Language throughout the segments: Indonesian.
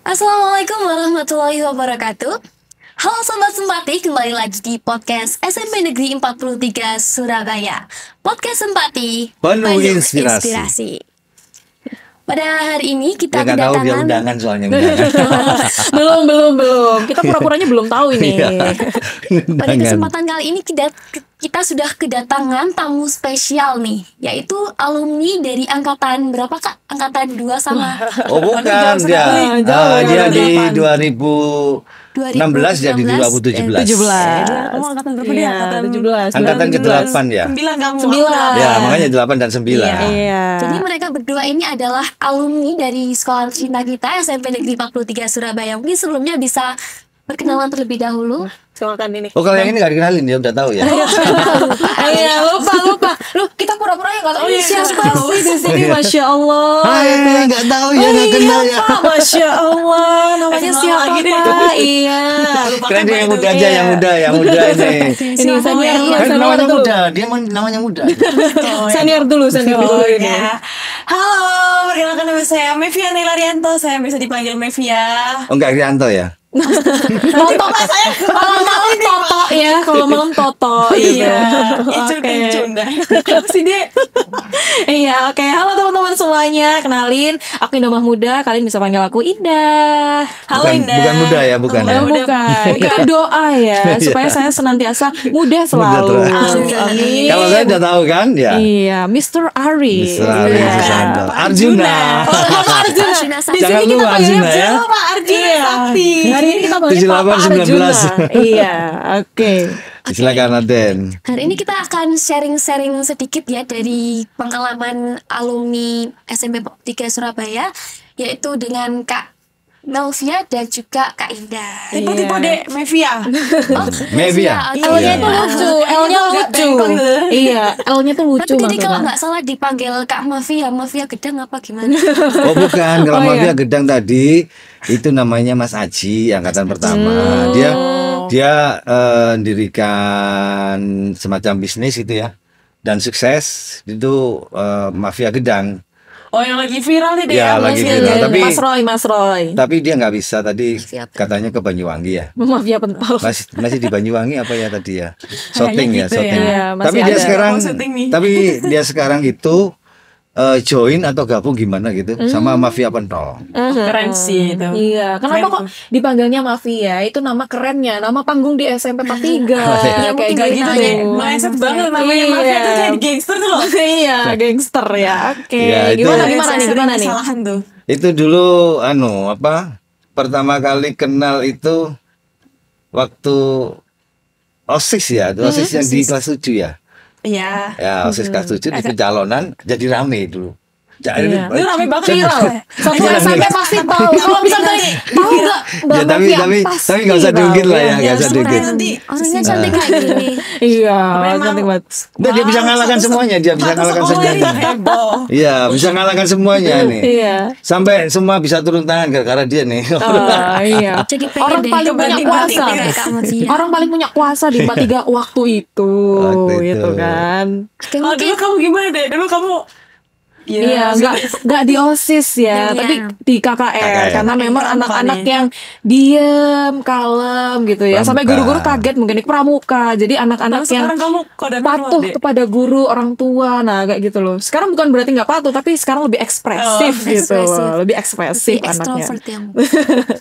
Assalamualaikum warahmatullahi wabarakatuh. Halo Sobat Sempati, kembali lagi di podcast SMP Negeri 43 Surabaya. Podcast Sempati Penuh inspirasi. Pada hari ini kita Dia nggak tahu dia kedatangan undangan soalnya undangan. belum. Kita pura-puranya belum tahu ini. Iya. Pada Undangan. kesempatan kali ini kita sudah kedatangan tamu spesial nih, yaitu alumni dari angkatan berapa Kak? Angkatan 2 sama Oh bukan dia. Dia di 2016 jadi 2017. 17. Kamu angkatan berapa dia? Iya, Angkatan 17. Angkatan ke-8 ya. 9 kamu. 9. Ya, makanya 8 dan 9. Iya. Jadi mereka berdua ini adalah alumni dari sekolah cinta kita SMP Negeri 43 Surabaya. Mungkin sebelumnya bisa perkenalan terlebih dahulu. Silakan ini. Oh kalau yang ini nggak dikenalin dia udah tahu ya. Iya, lupa. Loh, kita pura-pura nggak tahu iya, siapa tahu. sih di sini. Masya Allah. Nggak tahu ya nggak kenal ya. Pak, Masya Allah. Namanya Kenal siapa lagi deh. Pak? Iya. Keren dia yang muda aja, yang muda ini. Ini senior Kan namanya dulu. muda, dia namanya muda. Senior dulu ini. Ya. Halo, perkenalkan nama saya Mevia Neilarianto. Saya bisa dipanggil Mevia. Oh enggak Rianto ya. Toto saya kalau malam Toto ya, kalau malam Toto Iya. Oke. Icun dah. Si dia. Iya, oke. Halo teman-teman semuanya. Kenalin, aku Indah Mahmuda. Kalian bisa panggil aku Indah. Halo Indah. Bukan muda ya, bukan ya. Muda. Bukan. Itu doa ya, supaya saya senantiasa muda Muda selalu. terus. Amin. Kalau saya udah tahu kan ya. Iya, Mr. Ari. Mr. Ari Iya. Susanto. Arjuna. Oh, Arjuna. Arjuna Di Jangan sini kita lupa panggilnya Arjuna ya. Pak Arjuna. Iya. Sakti. Hari ini kita panggilnya 78, Papa Arjuna. 19. Iya, oke. Silakan Aden. Hari ini kita akan sharing-sharing sedikit ya dari pengalaman alumni SMP 3 Surabaya, yaitu dengan Kak Melvia dan juga Kak Indah. Tipe-tipe dek Mevia. Oh, Mevia. oke. L-nya tuh lucu, L-nya Agak lucu. bengkok gitu. Iya, L-nya tuh lucu Tapi tadi kalau maksudnya. nggak salah dipanggil Kak Mevia Gedang apa gimana? Oh bukan, kalau Oh, Mafia iya. Gedang tadi itu namanya Mas Aji angkatan pertama. Dia mendirikan semacam bisnis gitu ya dan sukses itu Mafia Gedang. Oh yang lagi viral nih dek. Ya, lagi Mevia. viral. Tapi- Mas Roy. Tapi dia nggak bisa tadi Siap. katanya ke Banyuwangi ya. Maaf ya pentol. Masih di Banyuwangi apa ya tadi ya? Shooting ya, gitu shooting. ya. Iya, masih Tapi dia ada. sekarang Oh, syuting nih. tapi dia sekarang itu join atau gabung gimana gitu sama Mafia Pentol. Keren sih itu. Iya, kenapa Keren kok dipanggilnya Mafia? Itu nama kerennya, nama panggung di SMP 43. Ya mungkin gak gitu deh. gitu. Mindset banget namanya Iya. Mafia tuh jadi gangster tuh loh. Iya, gangster ya. Oke. Ya, itu- Gimana Saya nih? sering Gimana nih? kesalahan tuh. Itu dulu pertama kali kenal itu waktu OSIS ya, OSIS yang di kelas 7 ya. Iya. Ya, OSIS kelas 7 di pencalonan jadi rame dulu. Jadi Iya. Itu rame banget Viral. Satu Iya, SMP iya. pasti tahu. Kalau misalnya tahu nggak? Mbak Ya, tapi Mafia, tapi pasti nggak usah tahu. diungkit lah ya, nggak Ya, usah sebenarnya diungkit. nanti Orangnya cantik kayak gini. Iya, Memang- cantik banget. Nah, dia bisa ngalahkan semuanya, dia bisa Satu ngalahkan sekolah ini semuanya. heboh. Iya, bisa ngalahkan semuanya nih. Iya. Sampai semua bisa turun tangan gara-gara dia nih. Oh, iya. Jadi pengen Orang deh paling punya dibanding-banding kuasa. kayak Kak Mevia. Orang paling punya kuasa di 43 waktu itu, Waktu itu. gitu kan. Oke, Kalau mungkin dulu kamu gimana deh? Dulu kamu Iya, nggak di OSIS ya, Iya. tapi di KKR, KKR. karena memang KKR anak-anak nih. yang diem, kalem gitu ya, sampai Pramuka. guru-guru kaget mungkin di pramuka. Jadi anak-anak Terus yang sekarang kamu kode patuh kepada guru, orang tua, nah kayak gitu loh. Sekarang bukan berarti nggak patuh, tapi sekarang lebih ekspresif Oh, gitu, ekspresif. lebih ekspresif lebih anaknya. extrovert yang.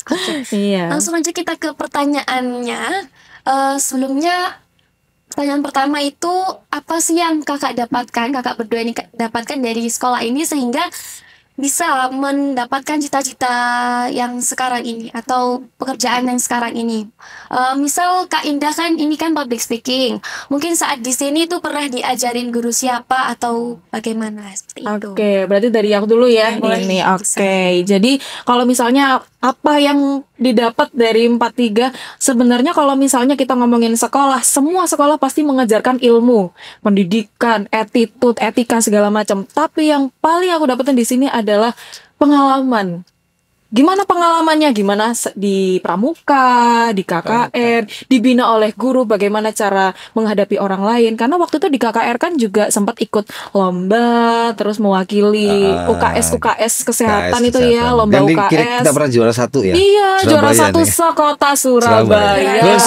Oke. Iya. Langsung aja kita ke pertanyaannya. Sebelumnya pertanyaan pertama itu apa sih yang kakak berdua ini dapatkan dari sekolah ini sehingga bisa mendapatkan cita-cita yang sekarang ini atau pekerjaan yang sekarang ini. Misal Kak Indah kan ini kan public speaking. Mungkin saat di sini tuh pernah diajarin guru siapa atau bagaimana seperti itu. Oke, berarti dari aku dulu ya. Boleh. Ini oke. Jadi kalau misalnya apa yang didapat dari 43, sebenarnya kalau misalnya kita ngomongin sekolah, semua sekolah pasti mengajarkan ilmu, pendidikan, attitude, etika segala macam. Tapi yang paling aku dapetin di sini adalah pengalaman. Gimana pengalamannya? Gimana di pramuka, di KKR, dibina oleh guru, bagaimana cara menghadapi orang lain? Karena waktu itu di KKR kan juga sempat ikut lomba, terus mewakili UKS kesehatan KKS itu ya, kesehatan. lomba Dan UKS. kita pernah juara 1 ya. Iya, juara Surabaya 1 nih. sekota Surabaya. Terus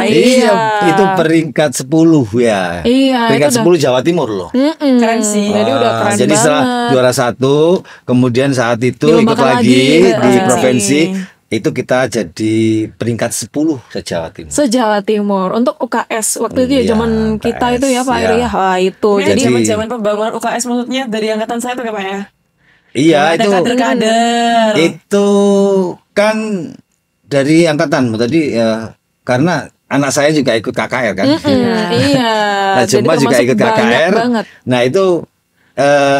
iya. itu peringkat 10 ya. Iya, Peringkat itu 10 Jawa Timur loh. Mm-mm. Keren sih. Jadi udah keren Jadi setelah banget. juara 1, kemudian saat itu ikut Dilombakan lagi lagi, di heeh. provinsi, itu kita jadi peringkat 10 se-Jawa Timur. Se-Jawa Timur untuk UKS waktu itu ya Iya, zaman kita UKS, itu ya Pak ya. Eri ya. Wah, itu Jadi jadi zaman-zaman pembangunan UKS maksudnya dari angkatan saya tuh kayak Pak ya. Iya, Ada itu kader-kader. itu kan dari angkatanmu tadi ya, karena anak saya juga ikut KKR kan. iya. Nah, Jadi Jumpa juga termasuk ikut banyak KKR. banget. Nah,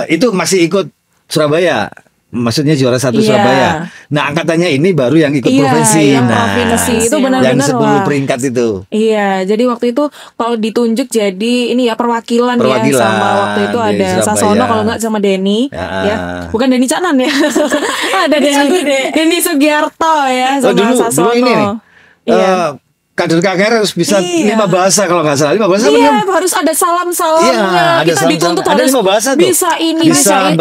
itu masih ikut Surabaya. Maksudnya juara 1 Iya. Surabaya. Nah, angkatannya ini baru yang ikut Iya, provinsi. yang Nah, provinsi itu yang benar-benar yang 10 wah. peringkat itu. Iya, jadi waktu itu kalau ditunjuk jadi ini ya perwakilan ya Perwakilan sama waktu itu dari ada Surabaya. Sasono kalau nggak sama Denny Ya. ya. Bukan Denny Canan ya. Ada Denny Sugiarto ya sama dulu Sasono. ini nih. Iya. Kader KKR harus bisa Iya. 5 bahasa kalau nggak salah. 5 bahasa Iya, apa? harus ada salam-salamnya. Iya, ada Kita salam-salam. dituntut Ada harus 5 bahasa tuh. bisa ini, bisa itu.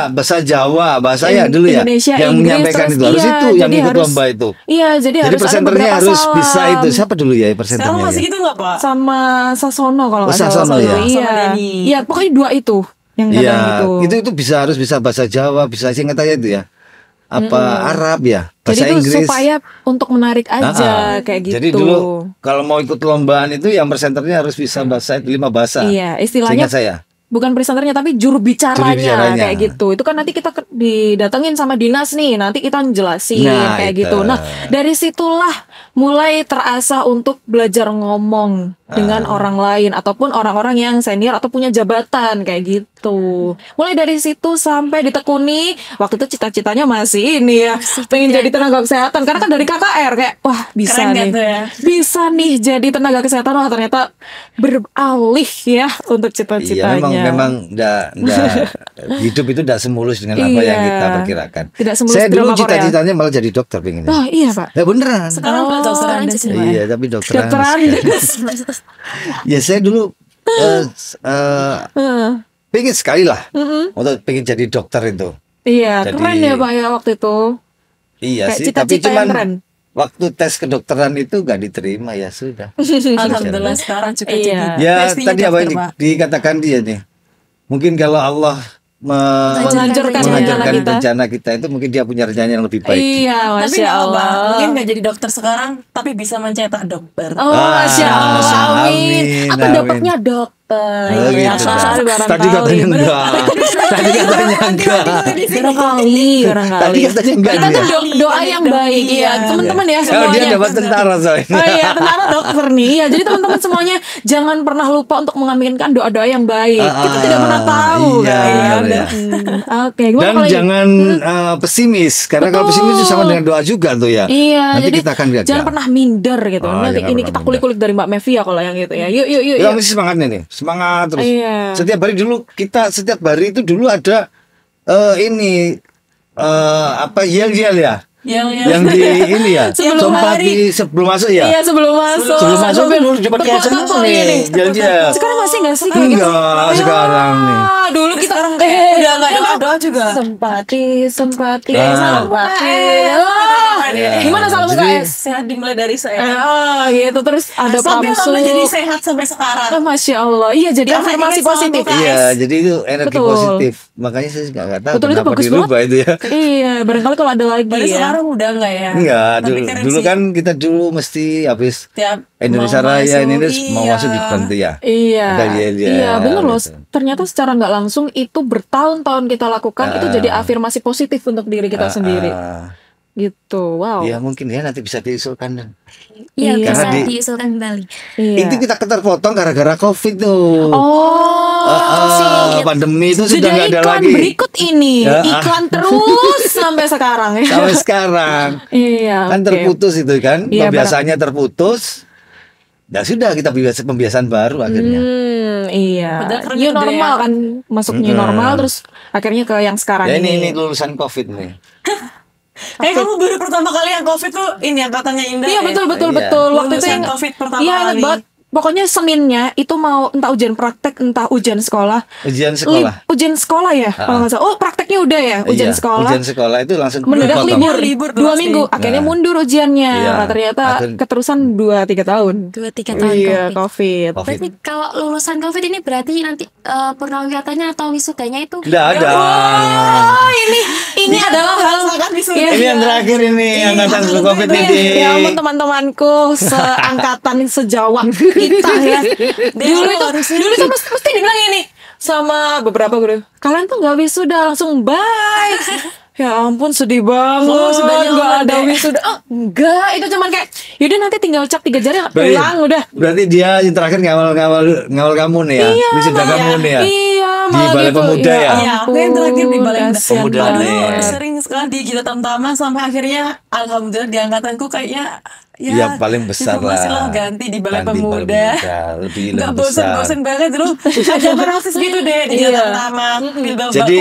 bahasa Jawa, bahasa ya dulu ya. Indonesia, yang Inggris, menyampaikan terus itu harus iya, itu yang jadi ikut harus- lomba itu. Iya, jadi Jadi harus ada presenternya beberapa harus salam. bisa itu. Siapa dulu ya Sekarang presenternya? masih ya? gitu nggak Pak? Sama Sasono kalau Oh, nggak salah Sasono waktu ya? itu. Iya. Sama Denny. Iya, pokoknya 2 itu yang Iya, kadang gitu. itu harus bisa bahasa Jawa, bisa singkat aja itu ya. Apa Arab ya, bahasa Jadi itu Inggris. supaya untuk menarik aja kayak gitu. Jadi dulu kalau mau ikut lombaan itu yang presenternya harus bisa bahasa 5 bahasa. Iya, istilahnya Seingat saya. bukan presenternya tapi juru bicaranya, Juru bicaranya. kayak gitu. Itu kan nanti kita didatengin sama dinas nih, nanti kita jelasin Nah, kayak itu. gitu. Nah, dari situlah mulai terasa untuk belajar ngomong dengan orang lain ataupun orang-orang yang senior atau punya jabatan kayak gitu. Mulai dari situ sampai ditekuni. Waktu itu cita-citanya masih ini ya, pengen jadi tenaga kesehatan karena kan dari KKR kayak wah bisa Keren nih. gitu ya. Bisa nih jadi tenaga kesehatan. Wah, ternyata beralih ya untuk Iya, cita-citanya. memang hidup itu tidak semulus dengan apa yang Iya. kita perkirakan. Tidak semulus Saya dulu drama Korea. cita-citanya malah jadi dokter pengennya. Oh iya Pak. Ya beneran. Sekarang udah dokter Anda sih Pak. Iya, tapi dokter Dokter Andes. Andes. Ya saya dulu Heeh. pengen sekali lah untuk pengen jadi dokter itu. Iya, Jadi- keren ya Pak ya waktu itu. Iya Kayak sih, cita-cita tapi yang cuman keren. waktu tes kedokteran itu gak diterima ya sudah. Alhamdulillah sekarang juga Iya. jadi. Ya pastinya tadi apa dokter, yang Pak. dikatakan dia nih. Mungkin kalau Allah Menghancurkan menghancurkan rencana kita. rencana kita itu mungkin dia punya rencana yang lebih baik. Iya, Tapi Masya nggak apa-apa. Allah. Mungkin nggak jadi dokter sekarang, tapi bisa mencetak dokter. Oh, Masya Allah, amin. Amin, Atau amin. dapatnya dokter. Oh, Iya, gitu, kan? dah. Barangkali. Tadi katanya enggak. Tadi katanya enggak. Barangkali. Tadi katanya enggak. Kita tuh dia. doa yang baik, iya. Teman-teman ya Kalau dia semuanya. dapat tentara soalnya. Oh iya, tentara dokter nih. Ya, jadi teman-teman semuanya jangan pernah lupa untuk mengaminkan doa-doa yang baik. Kita tidak pernah tahu iya, kan. iya. Oke, gimana Dan kalau jangan pesimis karena kalau Betul. pesimis itu sama dengan doa juga tuh ya. Iya, Nanti jadi kita akan gagal. jangan pernah minder gitu. Oh, Nanti jangan ini pernah kita minder. kulik-kulik dari Mbak Mevia kalau yang gitu ya. Yuk, yuk, yuk. Ya yuk. mesti semangatnya nih, semangat terus. Iya. Setiap hari dulu setiap hari itu dulu ada ini apa yel-yel ya. Yang di ini ya. Sebelum Sompat hari. sebelum masuk ya. Iya, sebelum masuk. Sebelum masuk kan dulu dapat kayak Tepuk-tepuk nih. ini. Yel-yel. Sekarang masih nggak sih kayak gitu? Enggak, sekarang nih. Ah, dulu kita Udah nggak ada doa juga. sempati. Ah. Gimana salam Jadi- UKS? Sehat dimulai dari saya. Gitu terus ada Sampai pramusul. alhamdulillah jadi sehat sampai sekarang. Oh, Masya Allah. Iya, jadi Karena afirmasi ingat sama positif. UKS. Iya, jadi itu energi Betul. positif. Makanya saya nggak tahu Betul, itu kenapa bagus dirubah itu ya. Iya, barangkali kalau ada lagi Baru ya. sekarang udah nggak ya? Enggak, Tapi dulu, keren dulu sih. kan kita dulu mesti habis Tiap Indonesia mau Raya ini masuk, mau iya. masuk diberhenti ya. Iya, Ada yel-yel iya bener loh. gitu. Ternyata secara nggak langsung itu bertahun-tahun kita lakukan itu jadi afirmasi positif untuk diri kita sendiri, gitu. Wow. Ya mungkin ya nanti bisa diusulkan dan Iya, Iya. bisa Karena di- diusulkan kembali. Iya. itu kita keterpotong gara-gara COVID tuh. Oh, Pandemi itu sudah sudah nggak ada iklan lagi berikut ini, Ya. iklan terus sampai sekarang ya. sampai sekarang. Iya. Kan oke. terputus itu kan, Iya, pembiasaannya terputus. Ya sudah kita pembiasaan baru akhirnya. Iya. Padahal keren New juga normal ya. kan, masuk new normal terus akhirnya ke yang sekarang Ya ini. ini lulusan COVID nih. kamu baru pertama kali yang COVID tuh ini angkatannya Indah. Iya ya? betul Iya. waktu itu Lulusan yang COVID pertama iya ingat kali. banget. Pokoknya Seninnya itu mau entah ujian praktek entah ujian sekolah. Ujian sekolah. Ujian sekolah ya kalau nggak salah. Oh prakteknya udah ya ujian Iya, sekolah. Ujian sekolah itu langsung Mendadak dipotong. libur, Libur 2 pasti. minggu. Akhirnya Nah. mundur ujiannya. Iya. Ternyata Akhir- keterusan 2-3 tahun. 2-3 tahun Iya COVID. COVID. Covid. Berarti kalau lulusan COVID ini berarti nanti purnawigatanya atau wisudanya itu Nggak ada. Oh ini adalah hal Sangat wisuda. Iya. Ini yang terakhir ini angkatan sebelum Covid ini. Ya ampun teman-temanku seangkatan sejawat kita ya. Dulu tuh mesti dibilang ini sama beberapa guru. Kalian tuh nggak wisuda langsung bye. Ya ampun sedih banget. Wisudanya Nggak lama ada deh. wisuda. Oh, enggak, itu cuman kayak yaudah nanti tinggal cap 3 jari Berarti- pulang udah. Berarti dia yang terakhir ngawal kamu nih ya. Wisuda kamu nih ya. Iya, Di malah Balai gitu. Pemuda ya? Iya, aku yang terakhir di Balai kasihan Pemuda banget. nih. Sering sekali di Gita Tamtama sampai akhirnya alhamdulillah di angkatanku kayaknya Ya, paling besar informasi lah. ganti di Balai Ganti Balai Pemuda. Lebih Nggak besar. bosen-bosen banget dulu. Ada praksis gitu deh di Iya. Gita Tamtama. Jadi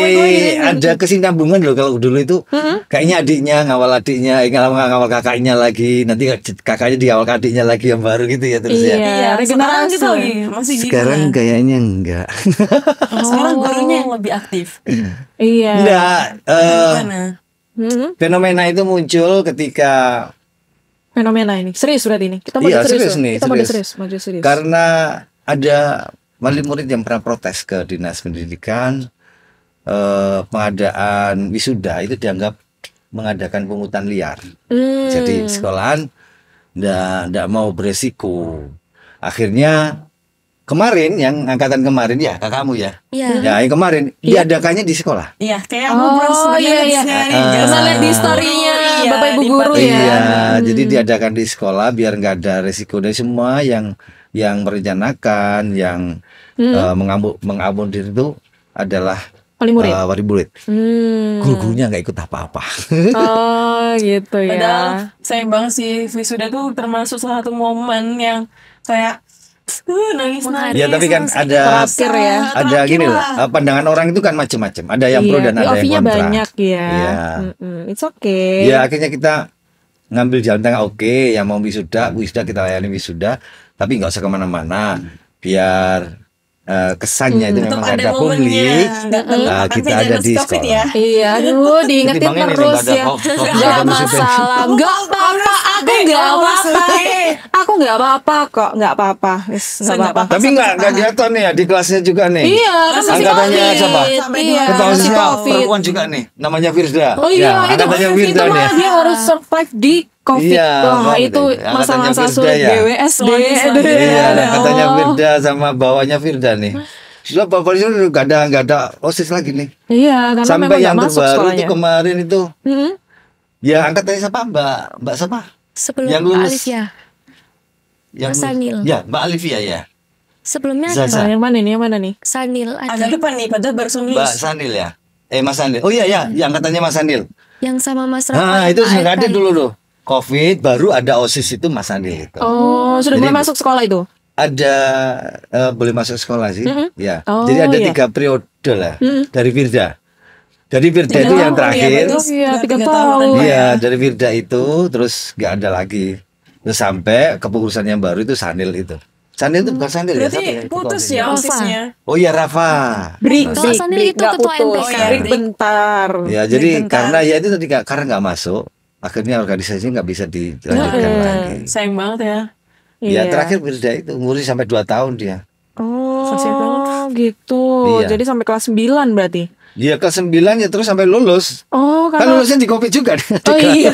ada kesinambungan loh kalau dulu itu. Kayaknya adiknya ngawal adiknya, ngawal kakaknya lagi. Nanti kakaknya diawal adiknya lagi yang baru gitu ya terus ya. Iya, sekarang regenerasi. gitu lagi masih gitu. Sekarang kayaknya enggak. Sekarang gurunya yang lebih aktif. Iya. Enggak. Gimana? Fenomena itu muncul ketika Fenomena ini serius berarti ini kita mau Iya, serius loh. nih, Kita mau serius. serius. karena ada wali murid yang pernah protes ke dinas pendidikan, pengadaan wisuda itu dianggap mengadakan pungutan liar. Jadi sekolahan ndak mau beresiko. Akhirnya kemarin yang angkatan kemarin ya kakakmu ya. Iya. Ya yang kemarin diadakannya di sekolah. Iya, kayak aku pernah Oh sempat iya lihat di iya. sini, Pernah jasa lihat di guru. story-nya Iya, Bapak Ibu di guru Pak- ya. Iya, jadi diadakan di sekolah biar nggak ada resiko dari semua yang merencanakan, yang mengakomodir itu adalah Wali murid. wali murid. Guru-gurunya nggak ikut apa-apa. Oh gitu ya. Padahal sayang banget sih wisuda tuh termasuk salah satu momen yang kayak nangis-nangis. Ya tapi kan ada Terakhir ya. ada gini loh, pandangan orang itu kan macam-macam. Ada yang pro dan ada yang POV-nya kontra. banyak ya. Iya. It's okay. Ya akhirnya kita ngambil jalan tengah. Oke, yang mau wisuda kita layani wisuda, tapi nggak usah kemana-mana. Biar kesannya itu Tetap memang ada ada momennya. pungli. Nggak terlupakan Kita sih ada dari di COVID sekolah. ya. Iya, aduh diingetin Ketimbangin ini terus nggak ada ya. COVID Gak ada masalah, gak apa-apa. Aku gak apa-apa. Aku gak apa-apa kok, gak apa-apa. Wis, gak Nggak apa-apa. Tapi nggak kelihatan nih ya di kelasnya juga nih. Iya, kan masih Angkatannya COVID. siapa? Sampai Iya, Ketua masih OSISnya COVID. perempuan juga nih, namanya Firda. Oh iya, itu angkatannya Firda nih. malah dia harus survive di COVID. Iya, Wah, COVID. itu Angkatannya masa-masa Firda sulit ya. BWSD. Lagi-lagi. Iya, Aduh. katanya Firda sama bawahnya Firda nih. Sudah Bapak itu nggak ada OSIS lagi nih. Iya, karena memang Sampai gak yang masuk terbaru itu sekolahnya. kemarin itu, Mm-mm. ya angkatannya siapa? Mbak siapa? Sebelum Yang Mbak lulus. Alif ya. Yang Mas Sanil. Ya, Mbak Alivia ya. Sebelumnya Zaza. Nah, yang mana nih? Yang mana nih? Sanil Agak ada lupa nih, padahal baru Mbak lulus. Sanil ya. Mas Sanil. Oh iya ya, yang katanya Mas Sanil. yang sama Mas Rafa. Nah, itu AFK. nggak ada dulu loh. Covid baru ada OSIS itu Mas Sanil itu. Oh, sudah Jadi- mulai masuk sekolah itu? Ada boleh masuk sekolah sih. Ya. Oh, Jadi ada iya. 3 periode lah dari Firda. Dari Firda itu yang terakhir. Terus Iya, udah 3 3 tahun. tahunan. Iya, dari Firda itu terus nggak ada lagi. Terus sampai kepengurusan yang baru itu Sanil itu. Sanil itu bukan Sanil ya? Siapa Berarti itu putus ketua ya Rafa. OSISnya. Oh iya Rafa. Kalau Sanil itu nggak ketua putus. MPK. Break bentar. Ya jadi bentar. karena ya itu tadi karena nggak masuk, akhirnya organisasi nggak bisa dilanjutkan lagi. Sayang banget ya. Ya terakhir Firda itu ngurus sampai 2 tahun dia. Oh, gitu. Iya. Jadi sampai kelas 9 berarti. Dia ke 9 ya terus sampai lulus. Oh, Kan karena lulusnya di Covid juga. Oh iya.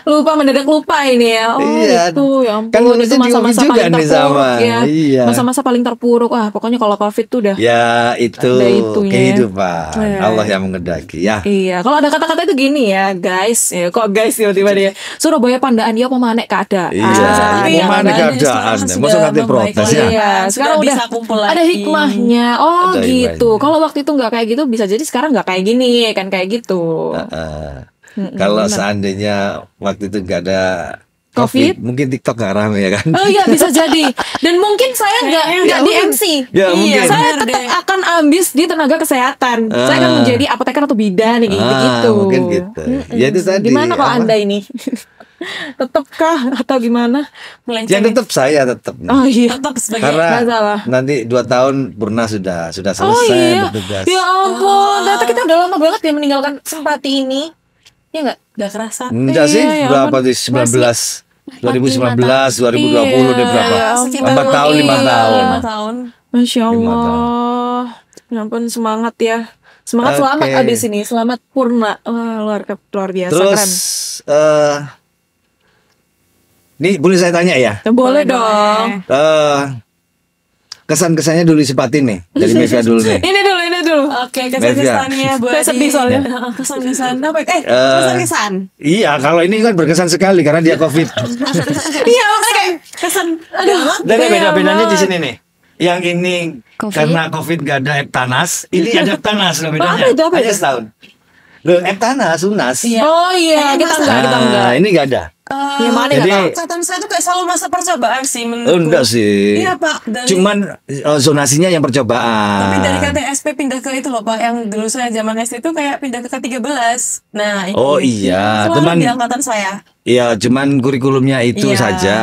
Lupa mendadak lupa ini ya. Oh Iya. gitu ya ampun. Kan lulusnya Itu di Covid juga paling nih terpuruk sama. ya. Iya. Masa-masa paling terpuruk. Ah, pokoknya kalau Covid tuh udah. Ya itu Ada itunya. kehidupan Iya. Allah yang mengendaki ya. Iya, kalau ada kata-kata itu gini ya, guys. Ya, kok guys tiba-tiba dia. Surabaya pandaan ya pemanek keadaan. Iya, Tapi mau yang mana keadaan keadaan? sekarang Masa sudah nanti membaik protes lagi. ya? Iya, Sudah sekarang bisa udah kumpul ada lagi. hikmahnya. Oh Ada gitu. hikmahnya. Kalau waktu itu nggak kayak gitu, bisa jadi sekarang nggak kayak gini, kan kayak gitu. Kalau seandainya waktu itu nggak ada COVID. Mungkin TikTok gak rame ya kan? Oh iya bisa jadi. Dan mungkin saya nggak di MC. Ya, mungkin. Saya bener tetap deh. akan ambis di tenaga kesehatan. Saya akan menjadi apoteker atau bidan kayak gitu. Mungkin gitu. Ya itu tadi. Gimana kalau apa? Anda ini? Tetapkah atau gimana? Yang tetap saya tetap. Oh iya. tetap sebagai Nggak Karena salah. nanti 2 tahun Purna sudah selesai Oh iya. bertugas. Ya ampun, ternyata kita udah lama banget ya meninggalkan Sempati ini. Ya enggak? udah kerasa. Enggak sih, Iya, ya berapa ampun. di 2019, 2020 udah berapa? Ya ampun. 4 tahun, 5 Iya. tahun. 5 tahun. Masya 5 Allah. Ya ampun, semangat ya. Semangat Oke. selamat abis ini, selamat Purna. Wah, luar biasa Terus keren. Nih boleh saya tanya ya? Boleh dong. Kesan-kesannya dulu Sempati nih dari Mevia dulu nih. Ini dulu. Oke, kesan-kesannya buat Saya sedih soalnya. kesan-kesan apa? Kesan-kesan. Iya, kalau ini kan berkesan sekali karena dia COVID. Iya, oke. Kesan. Dan beda-bedanya di sini nih. Yang ini COVID. karena COVID gak ada Eptanas, ini ada Eptanas loh bedanya. Apa itu, apa Hanya itu? setahun. Loh, Eptanas, UNAS. Oh iya, kita enggak. Ini gak ada. Yang mana Jadi, enggak tahu. Angkatan saya tuh kayak selalu masa percobaan sih menurutku. enggak sih. Iya, Pak. Dari- Cuman zonasinya yang percobaan. Tapi dari KTSP pindah ke itu loh Pak, yang dulu saya zaman SD itu kayak pindah ke K13. Nah, itu. Oh iya, Selalu teman. di angkatan saya. Iya, cuman kurikulumnya itu Iya. saja.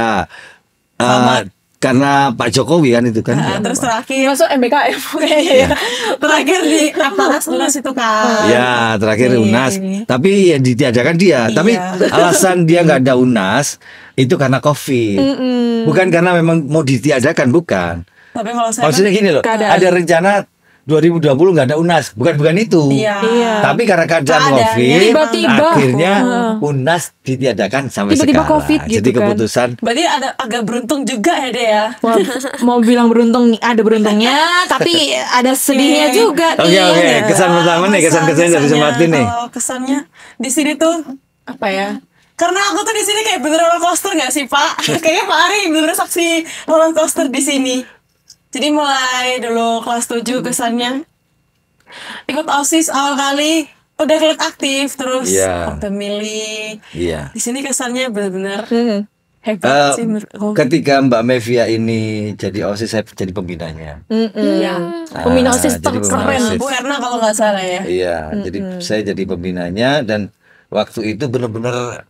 Karena Pak Jokowi kan itu kan. Nah, terus terakhir Masuk MBKM. Iya. terakhir di Aptanas UNAS itu kan. Ya, terakhir Iya. UNAS. Tapi ya ditiadakan dia. Iya. Tapi alasan dia nggak ada UNAS itu karena COVID. Bukan karena memang mau ditiadakan, bukan. Tapi kalau saya Maksudnya gini loh, Keadaan. ada rencana 2020 nggak ada UNAS, bukan itu. Iya. Tapi karena keadaan Keadaannya COVID, tiba-tiba. akhirnya UNAS ditiadakan sampai Tiba-tiba sekarang. COVID gitu Jadi kan. keputusan berarti ada agak beruntung juga ya deh ya. Wah, mau bilang beruntung ada beruntungnya, tapi ada sedihnya Oke. juga Oke, nih. oke. Kesan pertama nih, kesan-kesannya dari Sempati nih. Kalau kesannya di sini tuh Apa ya? karena aku tuh di sini kayak bener roller coaster nggak sih Pak? Kayaknya Pak Ari bener saksi roller coaster di sini. Jadi mulai dulu kelas 7 kesannya ikut OSIS awal kali udah kelihatan aktif terus Iya. pemilih. Iya. Di sini kesannya benar-benar Hmm. hebat sih menurutku. Ketika Mbak Mevia ini jadi OSIS, saya jadi pembinanya. Iya. Pembina OSIS jadi pembina terkeren. OSIS. Bu Erna kalau nggak salah ya. Iya, jadi saya jadi pembinanya dan waktu itu benar-benar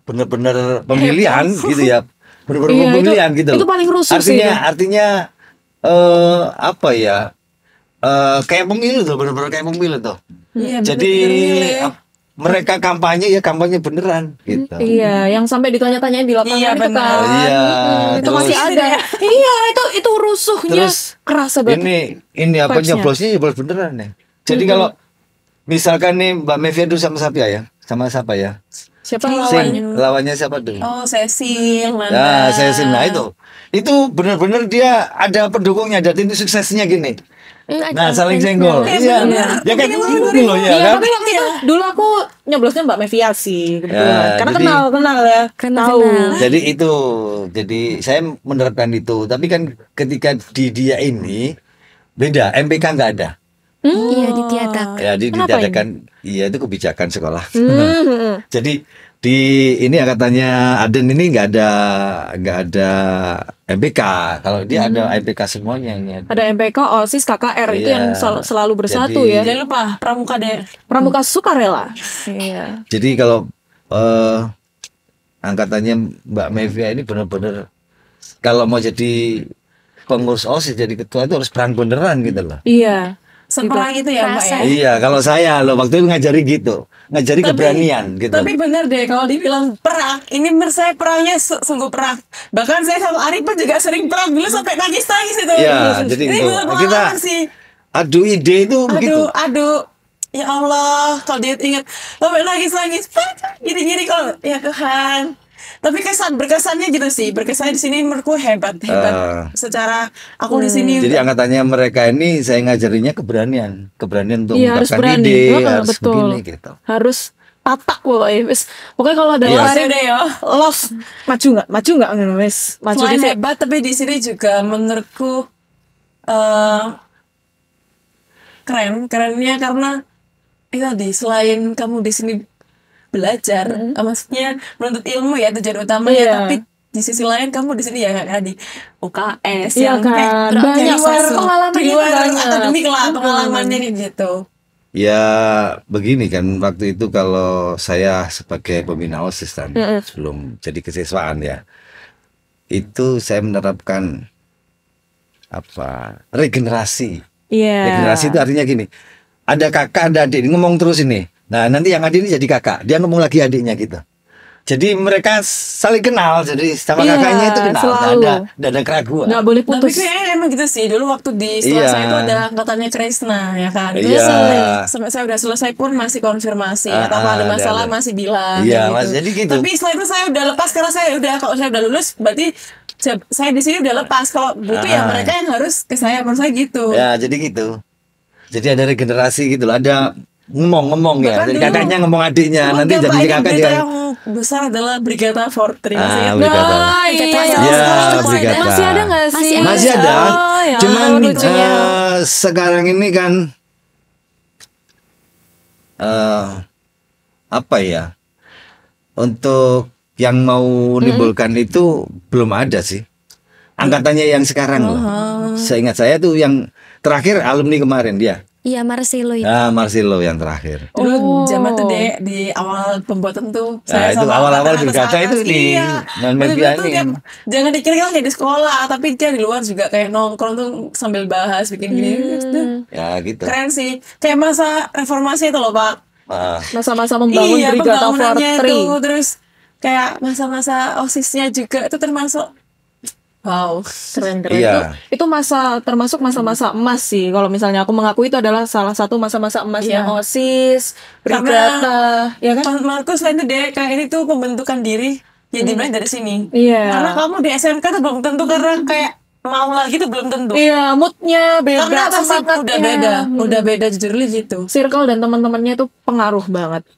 pemilihan gitu ya. Benar-benar Iya, pemilihan itu- gitu. itu paling rusuh sih itu. Artinya apa ya? Kayak pemilu tuh, benar-benar kayak pemilu tuh. Iya, Jadi bener-bener. mereka kampanye beneran gitu. Iya, yang sampai ditanya-tanyain di lapangan Iya, itu benar. kan. Iya, Itu terus- masih ada. Iya, itu rusuhnya Terus kerasa banget. ini apa Vibes-nya. nyoblosnya nyoblos beneran nih. Jadi kalau misalkan nih Mbak Mevia dulu sama siapa ya? Sama siapa ya? Siapa Sing, lawannya? lawannya siapa tuh? Oh, Cecil, Nah, Nanda. saya sih, nah itu benar-benar dia ada pendukungnya, jadi itu suksesnya gini. Nah, saling senggol. Iya, ya kayak gitu loh ya Iya, kan. tapi waktu itu dulu aku nyoblosnya Mbak Mevia sih kebetulan. Ya, Karena jadi- kenal ya. Tahu. Jadi saya menerapkan itu. Tapi kan ketika di dia ini beda, MPK nggak ada. Iya, ditiadakan. Ya, Kenapa ditiadakan. Iya, itu kebijakan sekolah. Hmm. Jadi di ini angkatannya Aden ini nggak ada MPK. Kalau dia ada MPK semuanya ini. Ada MPK, OSIS, KKR itu Iya. yang selalu bersatu Jadi- ya. Jangan lupa pramuka deh. Pramuka sukarela. Iya. Jadi kalau angkatannya Mbak Mevia ini benar-benar kalau mau jadi pengurus OSIS jadi ketua itu harus perang beneran gitu loh. Iya. Seperang itu ya, Mbak ya. Iya, kalau saya loh waktu itu ngajari gitu, ngajari keberanian gitu. Tapi benar deh kalau dibilang perang, ini menurut saya perangnya sungguh perang. Bahkan saya sama Ari pun juga sering perang dulu sampai nangis-nangis itu. Iya, jadi ini itu. benar Kita pengalaman sih. adu ide itu begitu. Aduh. Ya Allah, kalau dia ingat sampai nangis-nangis, gini-gini kalau ya Tuhan. Tapi berkesannya gitu sih. Berkesannya di sini menurutku hebat. Secara aku di sini Jadi angkatannya mereka ini saya ngajarinya keberanian untuk Iya, harus mengungkapkan berani. ide, Heeh, harus betul. begini gitu. Harus tatak pokoknya. Pokoknya kalau ada Iya. lari deh ya. los maju nggak wes maju Selain di hebat, tapi di sini juga menurutku kerennya karena itu tadi selain kamu di sini belajar, maksudnya menuntut ilmu ya tujuan utamanya, Iya. tapi di sisi lain kamu di sini ya kan di UKS Iya yang kan, kayak banyak di luar pengalamannya di luar banyak. akademik lah pengalamannya kayak gitu. Ya begini kan, waktu itu kalau saya sebagai pembina OSIS kan, sebelum jadi kesiswaan ya, itu saya menerapkan apa regenerasi. Iya. Regenerasi itu artinya gini, ada kakak ada adik ngomong terus ini. Nah nanti yang adik ini jadi kakak, dia ngomong lagi adiknya gitu. Jadi mereka saling kenal, jadi sama Iya, kakaknya itu kenal, selalu. nggak ada keraguan. Nggak boleh Tapi putus. kayaknya emang gitu sih. Dulu waktu di setelah Iya. saya itu ada angkatannya Krisna ya kan. Itu Iya. sampai saya udah selesai pun masih konfirmasi Ah, atau ada masalah ada. masih bilang. Iya, kayak Mas, jadi gitu. Tapi setelah itu saya udah lepas karena saya udah kalau saya udah lulus berarti saya di sini udah lepas. Kalau butuh ya Ah. mereka yang harus ke saya menurut saya gitu. Ya jadi gitu. Jadi ada regenerasi gitu loh, ada ngomong-ngomong ya. Bahkan Jadi dulu- kakaknya ngomong adiknya, Cuma nanti Bapak jadi ini kakak berita dia. yang besar adalah Brigata Fortri. Masih ingat? Brigata. Oh, iya, Brigata iya. Ya, Brigata. Masih ada nggak sih? Masih Masih ada. Oh, ya Cuman ampun, lucunya. sekarang ini kan apa ya? Untuk yang mau nimbulkan itu belum ada sih. Angkatannya yang sekarang loh. Seingat saya tuh yang terakhir alumni kemarin dia. Iya, Marcelo itu. Ah, Marcelo yang terakhir. Dulu zaman tuh deh di awal pembuatan tuh Nah, itu sama awal-awal angkatan Brigata atas itu atas, di iya. non-media Betul-betul ini. dia jangan dikira kan dia di sekolah tapi dia di luar juga kayak nongkrong tuh sambil bahas bikin gini gitu. Ya gitu. Keren sih kayak masa reformasi itu loh Pak. Ah, Masa-masa membangun Iya Brigata pembangunannya Fortri. itu terus kayak masa-masa OSISnya juga itu termasuk wow Keren-keren. Iya. Itu termasuk masa-masa emas sih. Kalau misalnya aku mengaku itu adalah salah satu masa-masa emasnya Iya. OSIS, Karena- Brigata, ya kan? Markus selain itu deh kayak ini tuh pembentukan diri ya dimulai dari sini. Iya. Karena kamu di SMK tuh belum tentu karena kayak mau lagi tuh belum tentu. Iya, moodnya beda, Karena pasti semangatnya. udah beda jujur li gitu. Circle dan teman-temannya itu pengaruh banget.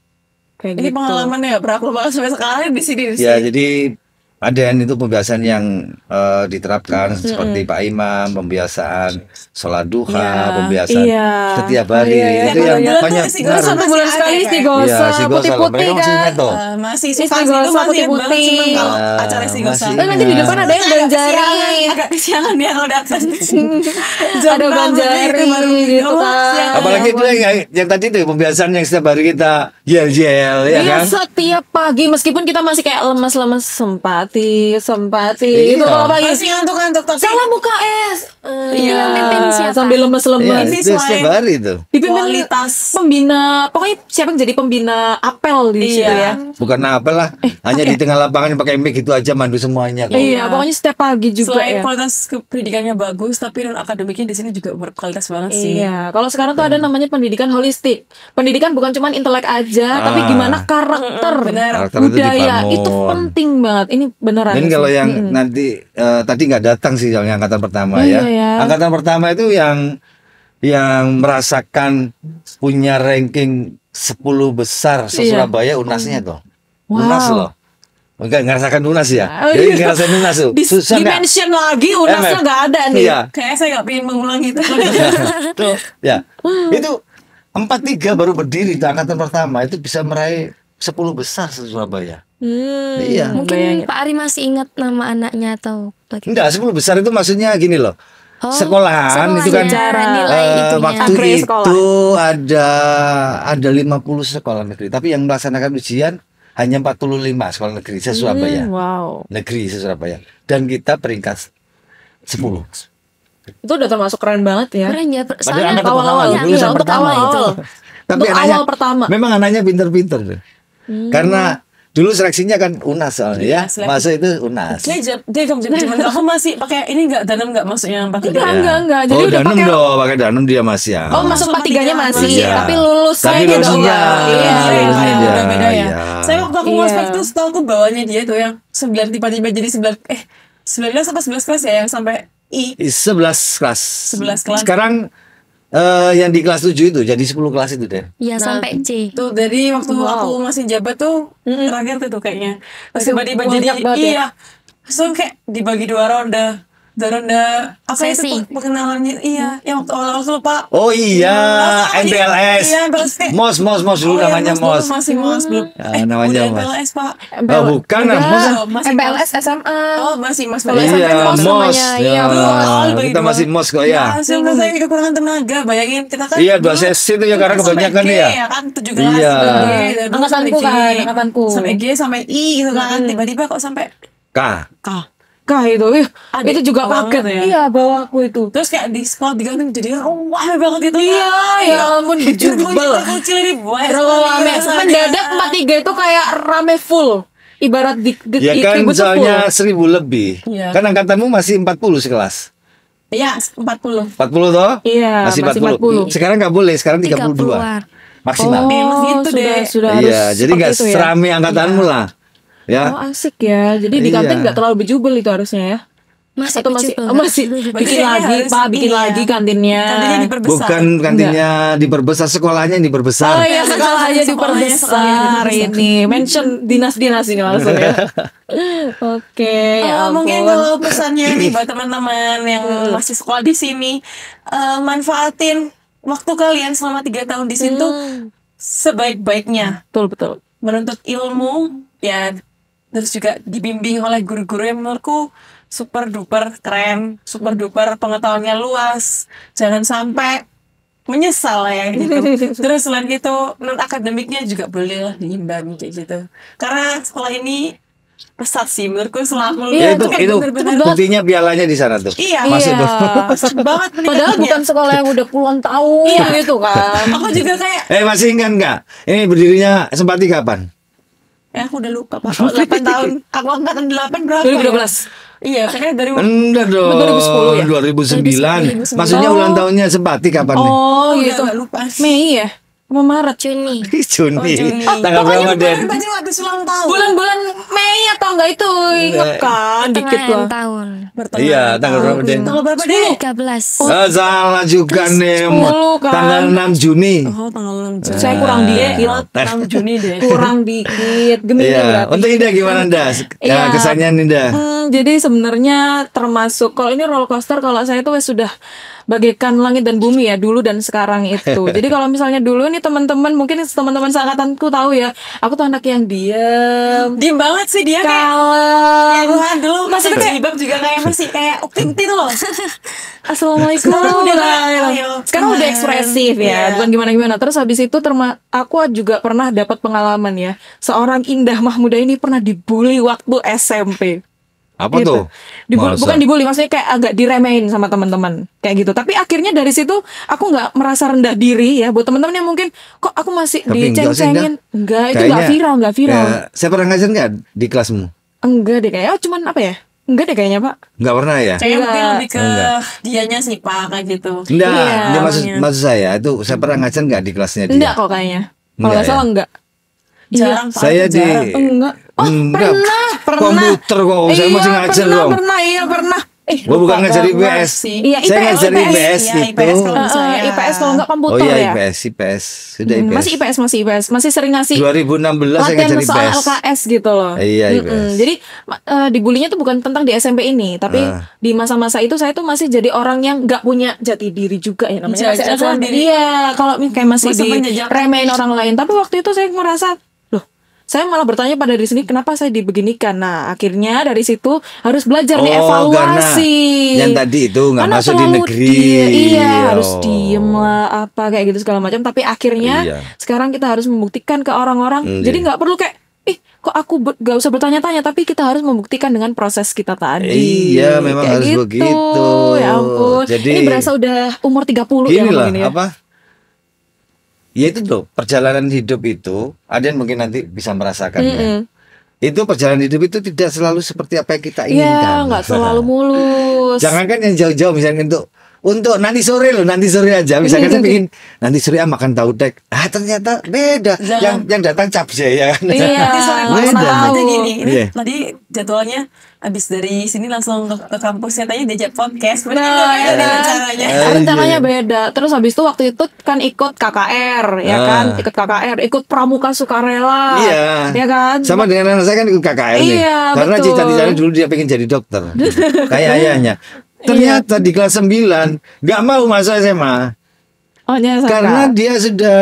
Kayak Ini gitu. pengalamannya ya berlaku banget sampai sekarang di sini. ya jadi ada itu pembiasaan yang diterapkan seperti Pak Imam, pembiasaan sholat duha, Iya. pembiasaan Iya. setiap hari Iya, iya. itu yang Bulan tuh banyak istiqomah pengaruh. Satu bulan Masih sekali ada, istighosah, Iya, istighosah. putih-putih Mereka masih kan. ingat toh. Masih Istighosah, suka sih itu masih putih-putih. banget seneng kalau Ah, acara istighosah. masih Tapi nanti di depan ada yang Agak ganjarin. kesiangan, agak kesiangan dia kalau datang. Ada ganjarin gitu kan. Apalagi itu yang tadi itu pembiasaan yang setiap hari kita yel-yel ya Iya, kan. setiap pagi meskipun kita masih kayak lemas-lemas sempati Iya. gitu kalau pagi. Masih ngantuk-ngantuk tapi Salam UKS. Iya, mimpin siapa? Sambil Iya, lemes-lemes. Ini itu selain- setiap hari itu. Dipimpin kualitas. pembina, pokoknya siapa yang jadi pembina apel di situ Iya. ya. Bukan apa lah, hanya di tengah lapangan pakai mic itu aja mandu semuanya kok. Iya, pokoknya setiap pagi juga selain ya. kualitas pendidikannya bagus tapi non akademiknya di sini juga berkualitas banget sih. Iya, kalau sekarang tuh ada namanya pendidikan holistik. Pendidikan bukan cuma intelek aja, tapi gimana karakter, benar. Karakter itu budaya dibangun. itu penting banget. Ini beneran. Dan sih. kalau yang nanti tadi nggak datang sih yang angkatan pertama Iya, ya. ya. Angkatan pertama itu yang merasakan punya ranking 10 besar Iya. se-Surabaya UNASnya tuh. Wow. UNAS loh. Enggak ngerasakan UNAS ya. Oh, Jadi iya. ngerasain UNAS tuh. Di, Susah nggak? dimension lagi UNASnya MF. nggak ada nih. Iya. Kayaknya saya nggak pengen mengulang itu. Tuh, ya. Itu 4-3 baru berdiri tuh angkatan pertama itu bisa meraih 10 besar se-Surabaya. Iya. Mungkin Bayangin. Pak Ari masih ingat nama anaknya atau bagaimana? Enggak, 10 besar itu maksudnya gini loh. Oh, Sekolahan itu kan secara nilai itunya. waktu Akhir sekolah. itu ada 50 sekolah negeri, tapi yang melaksanakan ujian hanya 45 sekolah negeri se-Surabaya. Wow, Negeri se-Surabaya. Dan kita peringkat 10. itu udah termasuk keren banget ya. Keren ya, Padahal soalnya angkatan awal-awal, pertama, iya, lulusan untuk pertama awal-awal. itu. Tapi Untuk anaknya, awal pertama. memang anaknya pinter-pinter tuh. Karena dulu seleksinya kan UNAS soalnya ya. seleksi. Masuk itu UNAS. Dia zaman kamu masih pakai ini nggak dalam nggak maksudnya yang pakai Enggak. Jadi Oh, udah Danum pakai. dong, pakai Danum dia masih ya. Oh, masuk P3-nya masih, Iya. tapi lulus Tapi kayaknya lulusnya, doang. iya, lulusnya dia. udah beda ya. Iya. Saya waktu aku Iya. ngospek tuh setahu aku bawahnya dia tuh yang 9 tiba-tiba jadi 19 apa 11 kelas ya yang sampai I. 11 kelas. 11 kelas. Sekarang yang di kelas 7 itu jadi 10 kelas itu deh. ya sampai C. Tuh dari waktu Wow. aku masih jabat tuh terakhir tuh kayaknya. Terus Itu tiba-tiba banyak jadi banget ya. iya. Langsung kayak dibagi 2 ronde. Ronda apa Sesi. itu perkenalannya? Iya, yang waktu awal-awal tuh lupa. Oh iya, MPLS. Iya, MPLS kayak Mos dulu oh, iya, namanya dulu Mos. masih Mos belum. Ya, namanya udah Mos. MPLS, Pak. Oh, bukan lah, Mos. Oh, masih MPLS SMA. Oh, masih Mos. Kalau MPLS. SMP Iya, Mos Mos. namanya, iya, Ya, Mos. Bagi kita dua. masih Mos kok ya. Hasil saya kekurangan tenaga, bayangin kita kan. Iya, 2 dulu sesi itu ya karena sampai kebanyakan G, ya. kan 7 kelas. Iya. G, dan dulu Angkatanku sampai G. kan, angkatanku. Sampai G sampai I gitu kan. Tiba-tiba kok sampai K. K. Kah itu, Adik, itu juga bawang kaget ya? Iya, bawangku itu. Terus kayak di sekolah digantung jadi rame banget gitu. Iya, ya ampun, dijubel. Kecil ini buat Rame. Mendadak 43 itu kayak rame full. Ibarat Ya kan ribut tuh soalnya full. 1000 lebih. Iya. Kan angkatanmu masih 40 sekelas. Iya, 40. 40 toh? Iya, masih masih 40. 40. Sekarang nggak boleh, sekarang 32. 30-an. Maksimal. Memang gitu deh. Sudah Iya, harus jadi nggak seperti itu ya. serame angkatanmu lah. Ya. Oh, asik ya. Jadi di kantin Iya. nggak terlalu bejubel itu harusnya ya. Masih Atau masih kecil. masih bikin Kayaknya lagi, harus Pak, bikin ini ya. lagi kantinnya. Kantinnya diperbesar. Bukan kantinnya diperbesar, sekolahnya yang diperbesar. Oh iya, sekolahnya Sekolahnya diperbesar ini. Mention dinas-dinas ini langsung ya. Oke, ya Mungkin ampun. kalau pesannya nih buat teman-teman yang masih sekolah di sini, manfaatin waktu kalian selama 3 tahun di sini tuh sebaik-baiknya. Betul, betul. Menuntut ilmu ya, terus juga dibimbing oleh guru-guru yang menurutku super duper keren, super duper pengetahuannya luas. Jangan sampai menyesal ya gitu. Terus selain itu non akademiknya juga boleh lah diimbangi kayak gitu. Karena sekolah ini pesat sih menurutku selama Iya, Ya, itu bener-bener buktinya pialanya di sana tuh. iya Masuk Iya. tuh. pesat banget Padahal pendidikannya. bukan sekolah yang udah puluhan tahun gitu kan. Aku juga kayak Masih ingat nggak? Ini berdirinya Sempati kapan? aku udah lupa Pak. 8 tahun. Aku angkatan 8 berapa? 2012. Ya? Iya, kayaknya dari Enggak dong. 2010 ya? 2009. Maksudnya ulang tahunnya Sempati kapan nih? Oh, udah gitu. nggak lupa sih. Mei ya? Apa Maret? Juni. Juni. Juni. Tanggal berapa, Den? Baju habis ulang tahun. Bulan-bulan Mei atau enggak itu? Ingat kan dikit Pertengahan lah. tahun. Iya, tanggal berapa, Den? Tanggal berapa deh? 13. Salah juga nih. 10 kan. Tanggal 6 Juni. Oh, tanggal 6 Juni. Saya kurang dikit. 6 Juni deh. Kurang dikit. Gemini Iya. berarti. Untuk Indah gimana, Indah? Ya, Iya. kesannya Indah. Jadi sebenarnya termasuk kalau ini roller coaster, kalau saya tuh sudah bagaikan langit dan bumi ya, dulu dan sekarang itu. Jadi kalau misalnya dulu nih teman-teman, mungkin teman-teman seangkatanku tahu ya, aku tuh anak yang diam, Diem banget sih dia kayak kalem. Tuhan dulu masih Maksudnya kayak jilbab juga kayak masih kayak ukti-ukti tuh loh. Assalamualaikum. Sekarang udah Nah, ayo, sekarang udah teman. ekspresif ya, Iya. bukan gimana-gimana. Terus habis itu aku juga pernah dapat pengalaman ya. Seorang Indah Mahmuda ini pernah dibully waktu SMP. Apa Gitu. tuh? Masa? Bukan dibully, maksudnya kayak agak diremehin sama teman-teman kayak gitu. Tapi akhirnya dari situ aku nggak merasa rendah diri ya. Buat teman-teman yang mungkin kok aku masih Tapi enggak sih, diceng-cengin, enggak, itu Kayaknya, nggak viral. Ya, saya pernah ngajar nggak di kelasmu? Enggak deh kayaknya. Oh, cuman apa ya? Enggak deh kayaknya, Pak. Nggak pernah ya? Kayak mungkin Enggak. lebih ke Enggak. dianya sih Pak kayak gitu. Enggak, Iya, dia maksud orangnya. maksud saya itu saya pernah ngajar nggak di kelasnya dia? Enggak kok kayaknya. Kalau Enggak nggak ya? salah enggak. Jarang Pak. Saya di jarang. Enggak. Oh, Enggak. pernah. Komputer kok, saya masih ngajar pernah, dong. Pernah. Gua bukan ngajar banget IPS. sih. Iya, Saya IPS, ngajar IPS. IPS Iya, itu. IPS kalau saya. IPS kalau enggak Oh komputer iya, ya. IPS. Sudah IPS. Masih IPS. Masih sering ngasih 2016 saya latihan ngajar soal IPS. LKS gitu loh. Iya, IPS. Jadi dibulinya tuh bukan tentang di SMP ini, tapi di masa-masa itu saya tuh masih jadi orang yang nggak punya jati diri juga ya namanya. Masih Jajakan SMP. diri. Iya, kalau kayak masih Masa penjajakan. diremehin orang lain. Tapi waktu itu saya merasa, loh, saya malah bertanya pada diri sendiri kenapa saya dibeginikan. Nah, akhirnya dari situ harus belajar nih Oh, evaluasi. karena yang tadi itu nggak Karena masuk di terlalu negeri. iya, harus Oh. diem lah apa kayak gitu segala macam. Tapi akhirnya Iya. sekarang kita harus membuktikan ke orang-orang. Jadi nggak perlu kayak kok aku gak usah bertanya-tanya, tapi kita harus membuktikan dengan proses kita tadi. Iya, memang Kayak harus gitu. begitu. Ya ampun. Jadi- ini berasa udah umur 30 ya Inilah ngomong ini ya. apa? Ya itu loh, perjalanan hidup itu ada yang mungkin nanti bisa merasakannya. Itu perjalanan hidup itu tidak selalu seperti apa yang kita Iya, inginkan. nggak selalu mulus. Jangankan yang jauh-jauh misalnya untuk nanti sore aja misalkan saya ingin nanti sore makan tahu tek. Ternyata beda. Yang datang capsay ya kan. Iya, Nanti sore nggak Beda. pernah aja tahu. gini. Ini Iya. tadi jadwalnya abis dari sini langsung ke kampus, katanya diajak podcast. Nah, Bener, iya. rencananya. Rencananya beda. Terus habis itu waktu itu kan ikut KKR, ya kan? Ikut KKR, ikut Pramuka Sukarela. Iya. Ya kan? Sama dengan anak saya kan ikut KKR nih. Iya, Karena betul. cita-citanya dulu dia pengen jadi dokter. Kayak ayahnya. Ternyata di kelas 9 nggak mau masuk SMA. Oh, nyasar. Karena dia sudah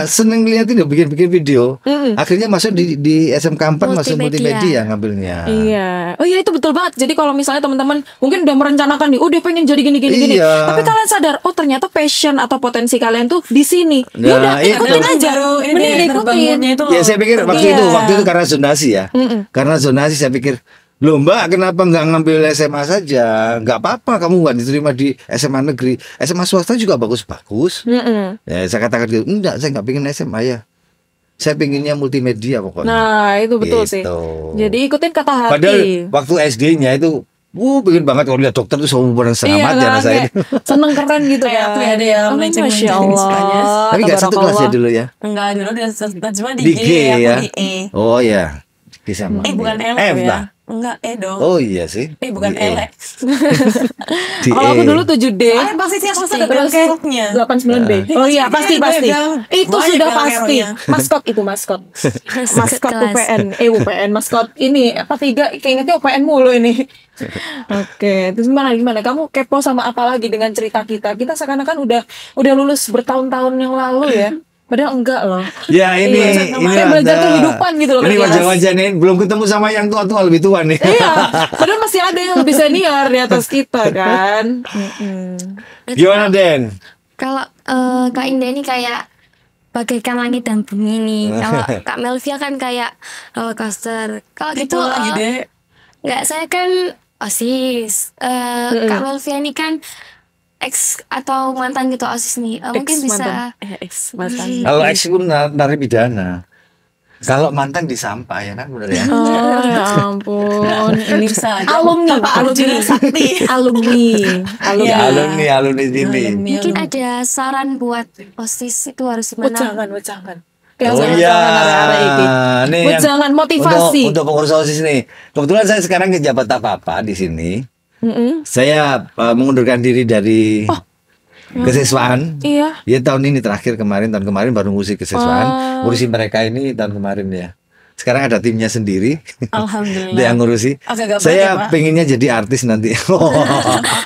seneng liatin bikin video. Akhirnya masuk di SMK 4 masuk multimedia ngambilnya. Iya. Oh iya, itu betul banget. Jadi kalau misalnya teman-teman mungkin udah merencanakan nih, dia pengen jadi gini. Iya. Tapi kalian sadar, ternyata passion atau potensi kalian tuh di sini. Ya udah, Nah, itu. ikutin aja. Mending ikutin. Itu Ya saya pikir waktu Iya. itu karena zonasi ya. Karena zonasi saya pikir, loh Mbak, kenapa nggak ngambil SMA saja? Nggak apa-apa, kamu nggak diterima di SMA negeri. SMA swasta juga bagus-bagus. Ya, saya katakan gitu, enggak, saya nggak pengen SMA ya. Saya pengennya multimedia pokoknya. Nah, itu betul sih. Gitu. Jadi ikutin kata hati. Padahal waktu SD-nya itu, pengen banget kalau lihat dokter tuh seumuran setengah mati anak saya. kayak seneng keren gitu Kayak kan. aku ya, ada yang melenceng-melenceng Masya sukanya. Allah. Tapi nggak satu kelas ya dulu ya. Enggak, dulu cuma di Di G, G aku ya. di E. Oh ya, di sama. Bukan L F ya. lah. Enggak, E dong. Oh iya sih. Bukan Di E. L. Di Kalau aku E. dulu 7D. Pasti sih aku ada Terus beloknya. 89B. Oh iya, pasti. Banyak Itu banyak sudah yang pasti. errornya. Maskot itu maskot. Maskot kelas. UPN maskot ini apa 3 keingetnya UPN mulu ini. Oke, terus gimana? Kamu kepo sama apa lagi dengan cerita kita? Kita seakan-akan udah lulus bertahun-tahun yang lalu ya. Padahal enggak loh. Ya ini Kayak belajar kehidupan gitu loh. Ini Kak Dias. wajah-wajah nih belum ketemu sama yang tua-tua lebih tua nih. Iya, padahal masih ada yang lebih senior di atas kita kan. Gimana Den? Kalau Kak Indah ini kayak bagaikan langit dan bumi nih. Kalau Kak Melvia kan kayak roller coaster. Kalau Itu gitu lagi deh. nggak, saya kan OSIS. Kak Melvia ini kan ex atau mantan gitu OSIS nih. Mungkin bisa Mantan. Kalau ex itu narapidana. Kalau mantan disampah ya kan bener ya. Oh ya ampun, ini Bisa aja. alumni, Bapak alumni Arjuna Sakti. alumni, alumni. Iya. Alumni sini. mungkin ada saran buat OSIS itu harus Oh, gimana? jangan. Oh iya, nih yang Jangan motivasi. untuk pengurus OSIS nih. Kebetulan saya sekarang ngejabat apa di sini. Saya mengundurkan diri dari kesiswaan. Iya. Ya tahun ini tahun kemarin baru ngurusi kesiswaan. Ngurusi mereka ini tahun kemarin ya. Sekarang ada timnya sendiri. Alhamdulillah. Dia yang ngurusi. Agak-agak Saya banyak, Pak. pengennya jadi artis nanti.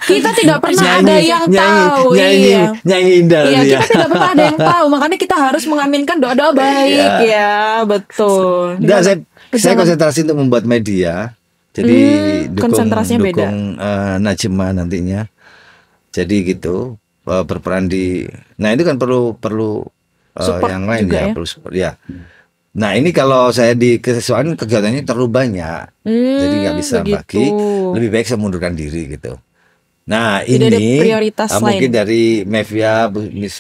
Kita tidak pernah ada yang tahu. Iya. Nyanyi indah Iya, dia. kita tidak pernah ada yang tahu. Makanya kita harus mengaminkan doa-doa baik ya, betul. Dan saya konsentrasi untuk membuat media. Jadi konsentrasinya beda. dukung Najma nantinya. Jadi gitu berperan di. Nah itu kan perlu Support yang lain juga ya, ya. perlu support ya. Nah ini kalau saya di kesiswaan kegiatannya terlalu banyak, jadi nggak bisa begitu. bagi. Lebih baik saya mundurkan diri gitu. Nah Jadi ada ini prioritas mungkin lain. dari Mevia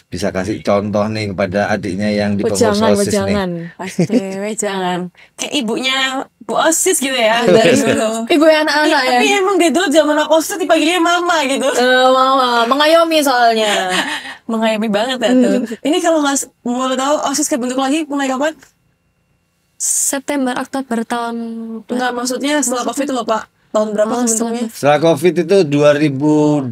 bisa kasih contoh nih kepada adiknya yang di pengurus OSIS nih. Jangan. Cewek jangan. Kayak ibunya Bu OSIS gitu ya dari dulu. Ibu anak-anak ya. Tapi emang dari dulu zaman aku OSIS dipanggilnya mama gitu. Mama, mengayomi soalnya. Mengayomi banget ya tuh. Ini kalau nggak mau tahu OSIS kebentuk lagi mulai kapan? September Oktober tahun Enggak, maksudnya setelah Covid loh Pak. Tahun berapa Oh, kebentuknya? Setelah COVID itu 2022.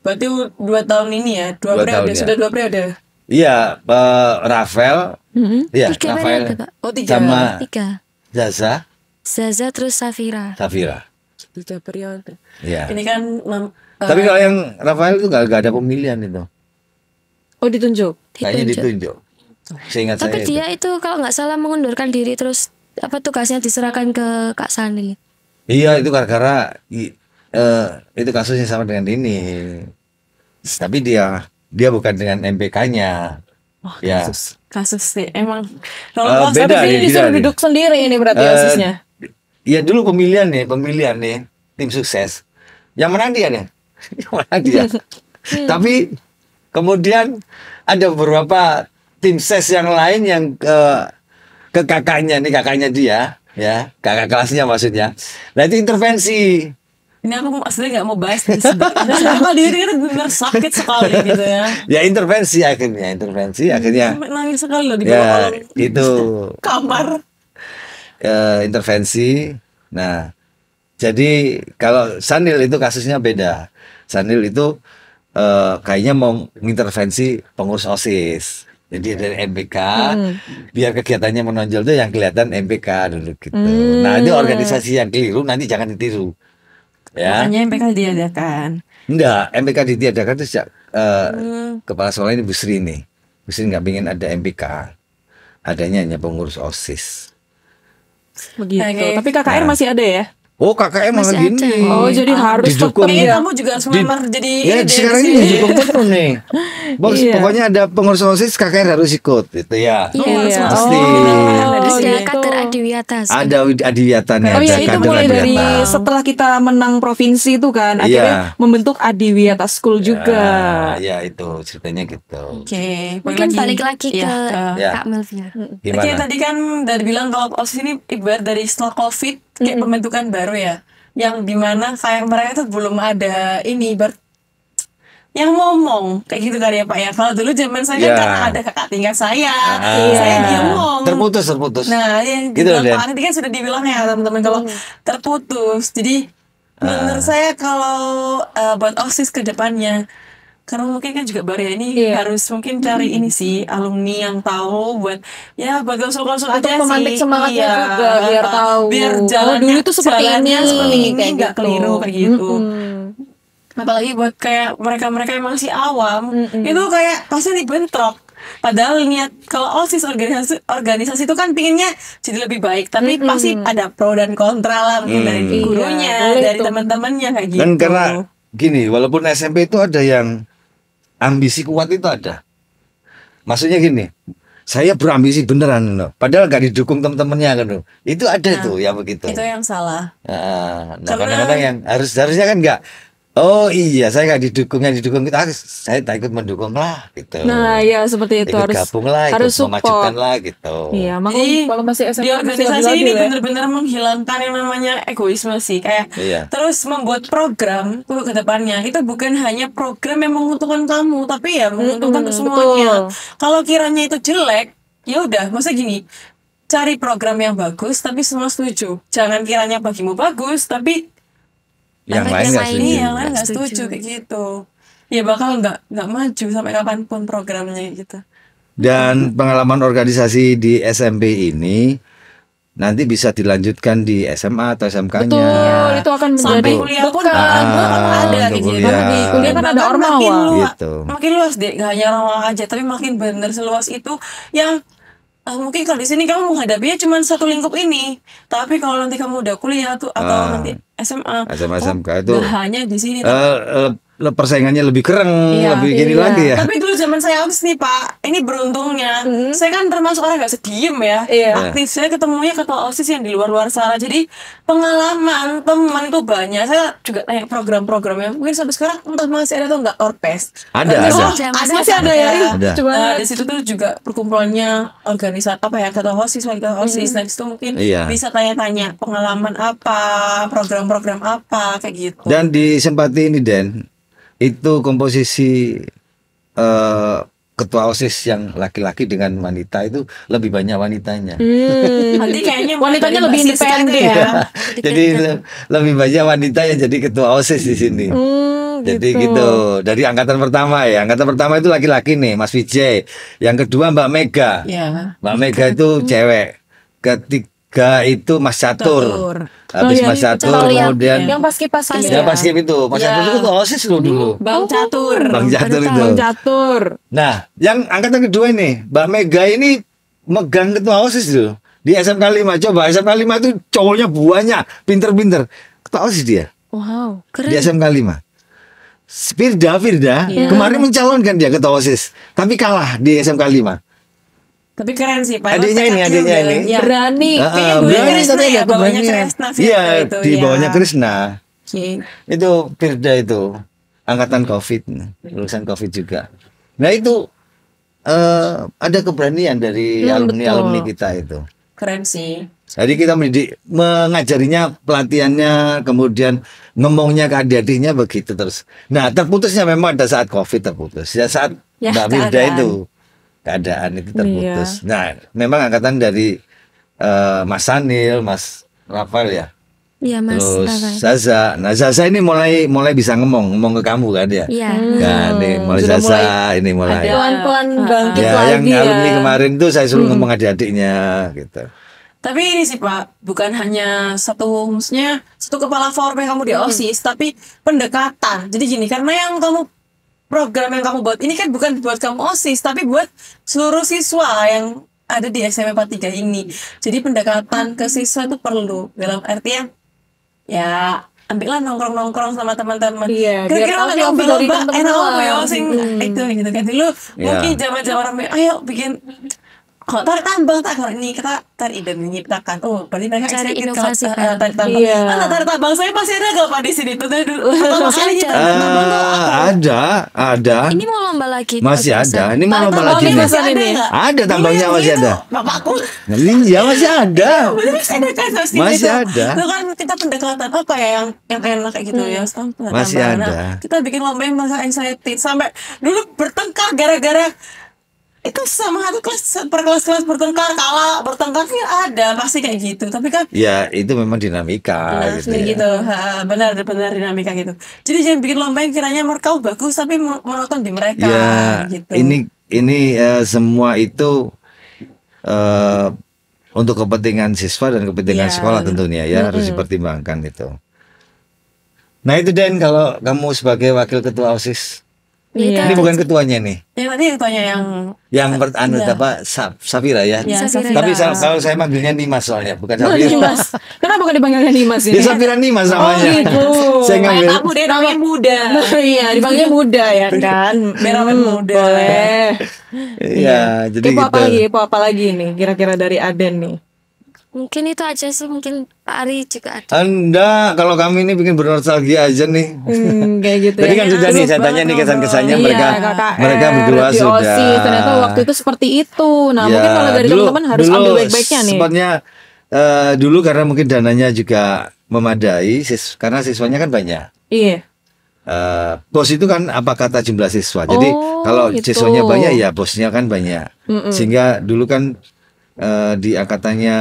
Berarti 2 tahun ini ya, 2 2 periode, tahun, ya. sudah 2 periode. Iya, Rafael, iya 3 Rafael periode, Kak. Oh 3. sama 3. Zaza, Zaza terus Safira. Safira. 3 periode. Iya. Ini kan Tapi kalau yang Rafael itu nggak ada pemilihan itu, Oh, ditunjuk. kayaknya ditunjuk. Seingat Tapi saya dia itu kalau nggak salah mengundurkan diri terus tugasnya diserahkan ke Kak Sanil. Iya itu gara-gara itu kasusnya sama dengan ini. Tapi dia bukan dengan MPK-nya. Ya. kasus sih emang kalau Beda Tapi nih, ini disuruh beda nih. duduk sendiri ini berarti Eh, OSISnya. Iya dulu pemilihan nih tim sukses. Yang menang dia nih. Yang menang dia. Tapi kemudian ada beberapa tim ses yang lain yang ke kakaknya dia ya, kakak kelasnya maksudnya. Nah itu intervensi. ini aku asli nggak mau bahas ini sebenarnya diri itu benar sakit sekali gitu ya. Ya intervensi akhirnya. Sampai nangis sekali loh di Ya bawah itu kamar. intervensi. Nah, jadi kalau Sanil itu kasusnya beda. Sanil itu kayaknya mau mengintervensi pengurus OSIS. Jadi dari MPK, biar kegiatannya menonjol tuh yang kelihatan MPK dulu gitu. Nah, itu organisasi yang keliru nanti jangan ditiru. Ya. Makanya MPK diadakan. Enggak, MPK ditiadakan itu sejak kepala sekolah ini Bu Sri nih. Bu Sri nggak ingin ada MPK. Adanya hanya pengurus OSIS. Begitu. Oke. Tapi KKR Nah. masih ada ya? Oh, KKM malah Masih gini. ada. Oh, jadi harus didukung. tetap Kayaknya ya. kamu juga harus melamar jadi Ya, ini deh, sekarang di ini sini. didukung penuh nih. Bos, Iya. pokoknya ada pengurus OSIS KKR harus ikut gitu ya. Iya. harus Pasti. Ada Ada sini. kader Adiwiyata. Ada adiwiyatannya, Oh ada ya, itu kader mulai dari adiwiyata. setelah kita menang provinsi itu kan, akhirnya Iya. membentuk Adiwiyata School juga. Ya, itu ceritanya gitu. Oke, Mungkin balik lagi ke Ya. Kak Melvia. Oke, Gimana? tadi kan dari bilang kalau OSIS ini ibarat dari setelah COVID kayak pembentukan baru ya, yang dimana kayak mereka tuh belum ada ini ibarat yang ngomong kayak gitu kali ya Pak ya. Kalau dulu zaman saya Ya. kan karena ada kakak tingkat saya Iya. dia ngomong. Terputus. Nah, yang Gitu, dibilang Den. Pak Andi kan sudah dibilang ya teman-teman kalau terputus. Jadi menurut saya kalau buat OSIS ke depannya, karena mungkin kan juga baru ya ini Iya. harus mungkin cari ini sih alumni yang tahu buat konsul-konsul Untuk aja memantik sih. semangatnya juga, biar tahu. biar Oh, jalannya dulu itu seperti jalannya ini, seperti ini kayak nggak gitu. keliru kayak gitu. Mm-mm. Apalagi buat kayak mereka-mereka yang masih awam itu kayak pasti dibentrok. Padahal niat kalau OSIS organisasi itu kan pinginnya jadi lebih baik, tapi pasti ada pro dan kontra lah mungkin dari Iya, gurunya, boleh dari tuh. teman-temannya kayak gitu. Dan karena gini, walaupun SMP itu ada yang ambisi kuat itu ada. Maksudnya gini, saya berambisi beneran loh. Padahal gak didukung teman-temannya kan loh. Itu ada tuh ya begitu. itu yang salah. Nah, Karena- kadang-kadang yang harusnya kan nggak. Oh iya, saya nggak didukung, yang didukung kita, saya tak ikut mendukung lah gitu. Nah, ya seperti itu ikut harus gabung lah, harus ikut memajukan support. lah gitu. Iya, makanya Jadi kalau masih SMA di masih organisasi ini labil-labil ya. benar-benar menghilangkan yang namanya egoisme sih, kayak Iya. terus membuat program untuk kedepannya itu bukan hanya program yang menguntungkan kamu, tapi ya menguntungkan untuk semuanya. Kalau kiranya itu jelek, ya udah, masa gini, cari program yang bagus tapi semua setuju. Jangan kiranya bagimu bagus tapi Yang Tapi lain yang nggak lain setuju. yang lain nggak Setuju. setuju kayak gitu. Ya bakal nggak maju sampai kapanpun programnya gitu. Dan pengalaman organisasi di SMP ini nanti bisa dilanjutkan di SMA atau SMK-nya. Betul, itu akan Sampai menjadi kuliah pun bekal. ada untuk kayak gitu. kuliah. Karena di kuliah kan ada Bahkan ormawa. makin luas, Gitu. makin luas deh, gak hanya ormawa aja, tapi makin bener seluas itu yang mungkin kalau di sini kamu menghadapinya cuma satu lingkup ini, tapi kalau nanti kamu udah kuliah tuh atau nanti SMA, SMK itu gak hanya di sini. Tapi, persaingannya lebih keren, Iya, lebih gini iya. lagi ya. tapi dulu zaman saya OSIS nih Pak, ini beruntungnya saya kan termasuk orang gak sediem ya, Iya. aktif. Saya ketemunya ketua OSIS yang di luar sana, jadi pengalaman teman itu banyak. Saya juga tanya program-programnya, mungkin sampai sekarang entah masih ada atau enggak orpes. Ada, Tapi, ada. oh, Masih ada ya? Ada. Coba Nah, di situ tuh juga perkumpulannya organisasi apa ya, ketua OSIS, wakil ketua OSIS. Nah, di situ mungkin Iya. bisa tanya-tanya pengalaman apa, program-program apa kayak gitu. Dan di Sempati ini Den, itu komposisi ketua OSIS yang laki-laki dengan wanita itu lebih banyak wanitanya. Nanti kayaknya wanitanya mulai lebih dari basis independen gitu ya. Jadi lebih banyak wanita yang jadi ketua OSIS di sini. Jadi gitu. Dari angkatan pertama ya. Angkatan pertama itu laki-laki nih, Mas Vijay. Yang kedua Mbak Mega. Ya. Mbak Mega itu cewek. Ketiga itu Mas Catur. Habis iya, Mas Catur Catur yang- kemudian yang paski-paski ya pas itu. Mas Iya. Catur itu ketua OSIS loh dulu. Bang Catur. Bang Catur itu. Bang Catur. Nah, yang angkatan kedua ini, Mbak Mega ini megang ketua OSIS loh. Di SMK 5. Coba SMK 5 itu cowoknya banyak, pinter-pinter. Ketua OSIS dia. Wow. Di SMK 5. Firda kemarin mencalonkan dia ketua OSIS, tapi kalah di SMK 5. Tapi keren sih Pak. Adiknya ini, Tekadnya adiknya udah- ini. ya. Berani. Kayaknya Berani bawahnya Krisna tapi ya, ada bawahnya keberanian. Krisna Iya, Firda itu, di ya. bawahnya Krisna. Oke. Itu Firda itu angkatan COVID, lulusan COVID juga. Nah itu ada keberanian dari alumni-alumni kita itu. Keren sih. Jadi kita mengajarinya, pelatihannya, kemudian ngomongnya ke adik-adiknya begitu terus. Nah terputusnya memang ada saat COVID terputus. Ya saat Ya, Mbak Firda keadaan. itu keadaan itu terputus. Nah memang angkatan dari Mas Sanil, Mas Rafael ya. Iya Mas Terus Rafael. Zaza. Nah Zaza ini mulai bisa ngomong ke kamu kan ya. Iya. Kan ini mulai Sudah Zaza ini mulai. Pelan-pelan bangkit Ya lagi yang ya. alumni kemarin tuh saya suruh ngomong adik-adiknya gitu. Tapi ini sih Pak, bukan hanya maksudnya satu kepala forum yang kamu di OSIS, tapi pendekatan. Jadi gini, karena yang program yang kamu buat ini kan bukan buat kamu OSIS, tapi buat seluruh siswa yang ada di SMP 43 ini. Jadi pendekatan ke siswa itu perlu, dalam artian ya ambillah nongkrong-nongkrong sama teman-teman. Iya, biar Kira-kira tahu lagi nih hobi dari lomba teman-teman enak apa lah. ya sing itu gitu kan dulu Iya. mungkin zaman-zaman rame ayo bikin kalau tarik tambang tak kalau ini kita tarik ide menciptakan berarti mereka Cari excited inovasi kalau kan. tarik tambang. Iya. Tarik tambang saya masih ada nggak Pak di sini tuh dari dulu pertama kali Ada. tarik tambang tuh Ada. Ini mau lomba lagi. Masih ada. Ini mau lomba tambang lagi ini nih. masih ada nih. nggak? Ada tambangnya Dulu masih yang ada. itu, bapakku Iya masih ada. bener ada kan terus di Masih situ. ada. Itu kan kita pendekatan apa ya yang enak kayak gitu ya tambang. Masih Nah, ada. kita bikin lomba yang masa excited sampai dulu bertengkar gara-gara itu sama satu kelas per kelas bertengkarnya ada pasti kayak gitu tapi kan Ya itu memang dinamika gitu kayak ya. gitu benar dinamika gitu jadi jangan bikin lomba yang kiranya kau bagus tapi monoton di mereka Ya gitu ini semua itu untuk kepentingan siswa dan kepentingan Iya, sekolah benar. tentunya ya harus dipertimbangkan itu. Nah itu Den kalau kamu sebagai wakil ketua OSIS, Iya. ini bukan ketuanya nih, yang tadi yang tanya yang Iya. Safira ya. ya, Safira. Tapi kalau saya manggilnya Nimas soalnya bukan Oh, Safira. Nimas. Kenapa gak dipanggilnya Nimas Dia ini? Safira Nimas namanya. gitu. Saya ngambil. kamu deh namanya muda Iya, dipanggilnya muda ya kan. Biar awet muda. Boleh. Iya, jadi Kepo apa gitu. lagi? Kepo apa lagi nih? Kira-kira dari Aden nih. Mungkin itu aja sih. Mungkin Pak Ari juga ada. Anda kalau kami ini bikin bernostalgia aja nih. Kayak gitu Tadi ya. kan sudah nih saya tanya nih kesan-kesannya mereka KKR, mereka berdua di sudah. OSIS, ternyata waktu itu seperti itu. Nah, Ya, mungkin kalau dari teman-teman harus ambil baik-baiknya nih. Sempatnya dulu karena mungkin dananya juga memadai, karena siswanya kan banyak. Iya. Bos itu kan apa kata jumlah siswa. Jadi Oh, kalau gitu. siswanya banyak ya bosnya kan banyak. Sehingga dulu kan di angkatannya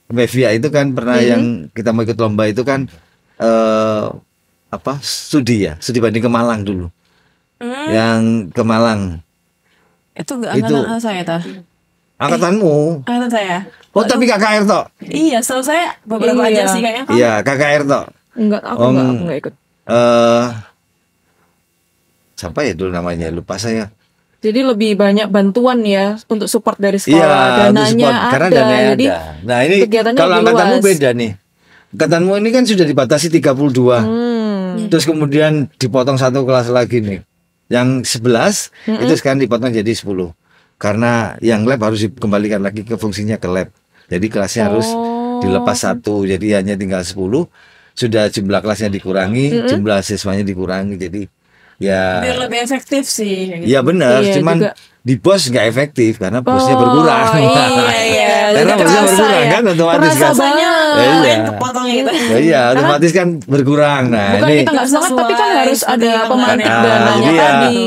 Mevia itu kan pernah yang kita mau ikut lomba itu kan studi banding ke Malang dulu. Yang ke Malang. itu nggak Itu. angkatan saya ta Angkatanmu. angkatan saya Oh tapi KKR toh? iya setahu saya beberapa Iya. aja sih kayaknya Iya KKR toh. Enggak, aku enggak ikut. Siapa ya dulu namanya lupa saya. Jadi lebih banyak bantuan ya untuk support dari sekolah. Iya, untuk Dananya support, karena ada. dananya Jadi ada. Nah ini kegiatannya kalau lebih angkatanmu luas. beda nih. Angkatanmu ini kan sudah dibatasi 32. Terus kemudian dipotong satu kelas lagi nih. Yang 11 itu sekarang dipotong jadi 10. Karena yang lab harus dikembalikan lagi ke fungsinya ke lab. Jadi kelasnya harus dilepas satu. Jadi hanya tinggal 10. Sudah jumlah kelasnya dikurangi, jumlah siswanya dikurangi. Jadi ya biar lebih efektif sih kayak gitu. ya benar, Iya, cuman juga. di bos nggak efektif karena bosnya berkurang. iya. Karena Jadi bosnya kerasa berkurang ya. kan otomatis Kerasa kan. banget. Iya. Lain kepotong gitu Ya, iya, otomatis kan berkurang. Nah, Bukan ini kita nggak semangat, tapi kan sesuai harus ada seperti pemantik yang dananya jadi ya. tadi.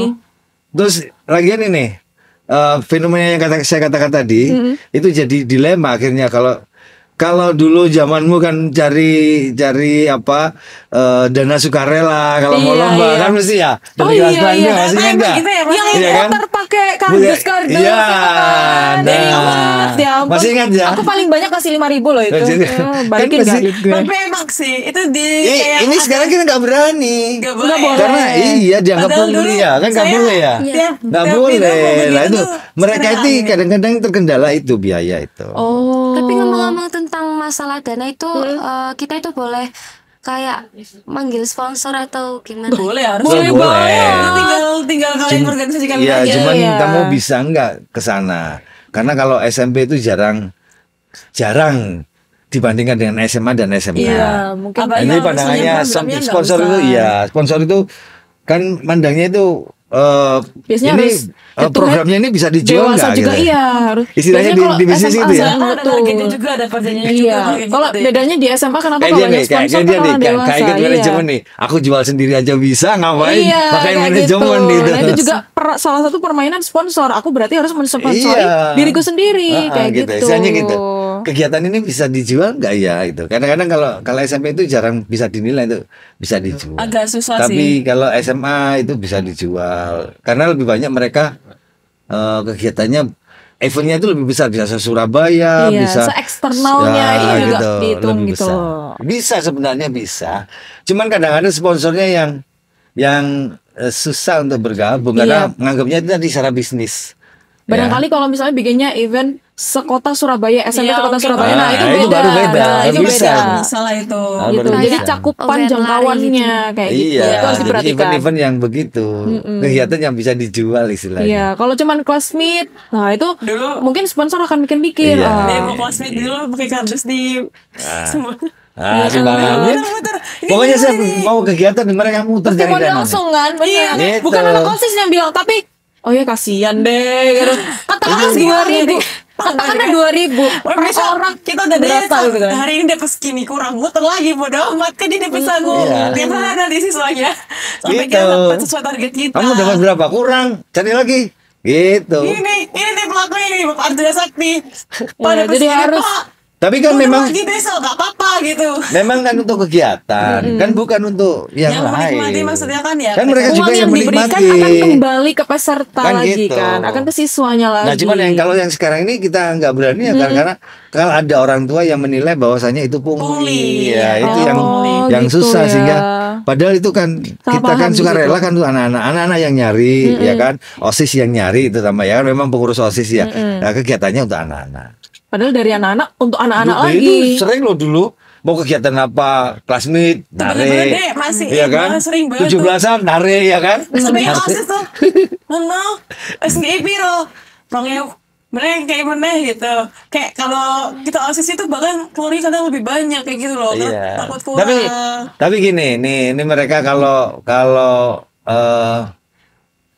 terus lagian ini fenomena yang saya katakan tadi itu jadi dilema akhirnya kalau dulu zamanmu kan cari apa dana sukarela kalau mau Iya, lomba iya. kan mesti ya Oh, dari iya, kelas iya. masih Nah, enggak gitu ya, Mas. Yang Iya kan? muter pakai kardus Iya, kan. Dari nah. amat, ya ampun. Masih ingat ya? Aku paling banyak kasih 5.000 loh itu. Jadi, Balikin kan gak masih- duit gue? tapi emang sih itu di kayak ini sekarang kita nggak berani nggak Nggak boleh boleh. karena iya dianggap Padahal dulu pembeli ya kan nggak saya- boleh ya Iya. nggak Tiap boleh video mau lah begitu itu tuh mereka itu sering kadang-kadang terkendala itu biaya itu Oh. Tapi ngomong-ngomong tentang masalah dana itu, kita itu boleh kayak manggil sponsor atau gimana? boleh harus Boleh, boleh. tinggal kalian organisasikan Iya, aja. cuman iya. kamu bisa nggak ke sana? Karena kalau SMP itu jarang dibandingkan dengan SMA dan SMA. Iya, mungkin Apa- Ini Kalau pandangannya misalnya programnya nggak sponsor usah. itu, iya sponsor itu kan mandangnya itu Biasanya ini harus head to programnya ini bisa dijual dewasa nggak? juga gitu? iya harus. Istilahnya Biasanya kalau di bisnis SMA gitu ya? sana ada tuh. targetnya juga ada perjanjiannya juga Iya. kayak Kalau gitu deh. bedanya di SMA kenapa Kayak kalau dia banyak nih, kayak sponsor dia kan nih, orang dewasa. kayak ikut Iya. manajemen nih. Aku jual sendiri aja bisa, ngapain? Iya, Pakai kayak manajemen gitu. Nah, itu juga salah satu permainan sponsor. Aku berarti harus mensponsori Iya. diriku sendiri kayak gitu. gitu. Istilahnya gitu. Kegiatan ini bisa dijual nggak ya itu? Kadang-kadang kalau SMP itu jarang bisa dinilai itu bisa dijual. Agak susah Tapi sih. kalau SMA itu bisa dijual karena lebih banyak mereka kegiatannya eventnya itu lebih besar, bisa Surabaya, Iya, bisa se-eksternalnya itu juga gitu, dihitung lebih gitu besar. loh. Bisa sebenarnya bisa. Cuman kadang-kadang sponsornya yang susah untuk bergabung karena menganggapnya itu tadi secara bisnis. Barangkali kalau misalnya bikinnya event sekota Surabaya, SMP Iya, sekota oke. Surabaya, nah itu Nah, itu beda. baru beda. Nah, itu Bisa. beda. Bisa lah itu. Ah, Gitu. baru Jadi bisa. cakupan Event lari jangkauannya kayak gitu. Iya, Itu harus jadi diperhatikan. event-event yang begitu, kegiatan yang bisa dijual istilahnya. Iya, kalau cuman kelas meet, nah itu Dulu mungkin sponsor akan mikir-mikir. Iya. dia mau classmate dulu pakai kardus di semua. Ah, timbangannya. Muter-muter. Ini Pokoknya saya gimana nih? mau kegiatan mereka muter cari Testimoni dananya. langsung kan, bener. Iya, gitu. Bukan anak OSIS yang bilang, tapi oh ya kasihan deh gitu. Katakanlah 2.000, katakanlah 2.000 per Misal orang kita udah berapa gitu kan? hari ini dapat segini kurang muter lagi bodo amat kan dia dapat sagu Iya. tiap hari ada siswanya sampai Gitu. kita dapat sesuai target kita. Kamu dapat berapa? Kurang, cari lagi. Gitu. ini nih pelakunya nih Bapak Arjuna Sakti Iya, jadi harus- Tapi kan memang lagi besok gak apa-apa gitu kan untuk kegiatan, kan bukan untuk yang menikmati lain. maksudnya kan ya Kan mereka Uang juga yang yang diberikan menikmati. akan kembali ke peserta Kan lagi gitu. kan, akan ke siswanya lagi. Nah, cuman kalau yang sekarang ini kita nggak berani ya karena kalau ada orang tua yang menilai bahwasanya itu pungli, Pungli. ya itu Oh, yang gitu susah ya. sehingga padahal itu kan Salah kita kan paham di suka situ. rela kan tuh anak-anak yang nyari, ya kan, OSIS yang nyari itu sama ya kan memang pengurus OSIS ya. Nah, kegiatannya untuk anak-anak. Padahal dari anak-anak untuk anak-anak Dulu- lagi. Itu sering loh dulu mau kegiatan apa, classmate, Bener-bener nare, deh, masih ya kan, sering banget tuh. 17-an nare, ya kan, sampai osis tuh no SNP loh pokoknya mereka kayak meneh gitu kayak kalau kita osis itu bahkan keluarnya kadang lebih banyak kayak gitu loh kan Iya. takut kurang Tapi gini, ini mereka kalau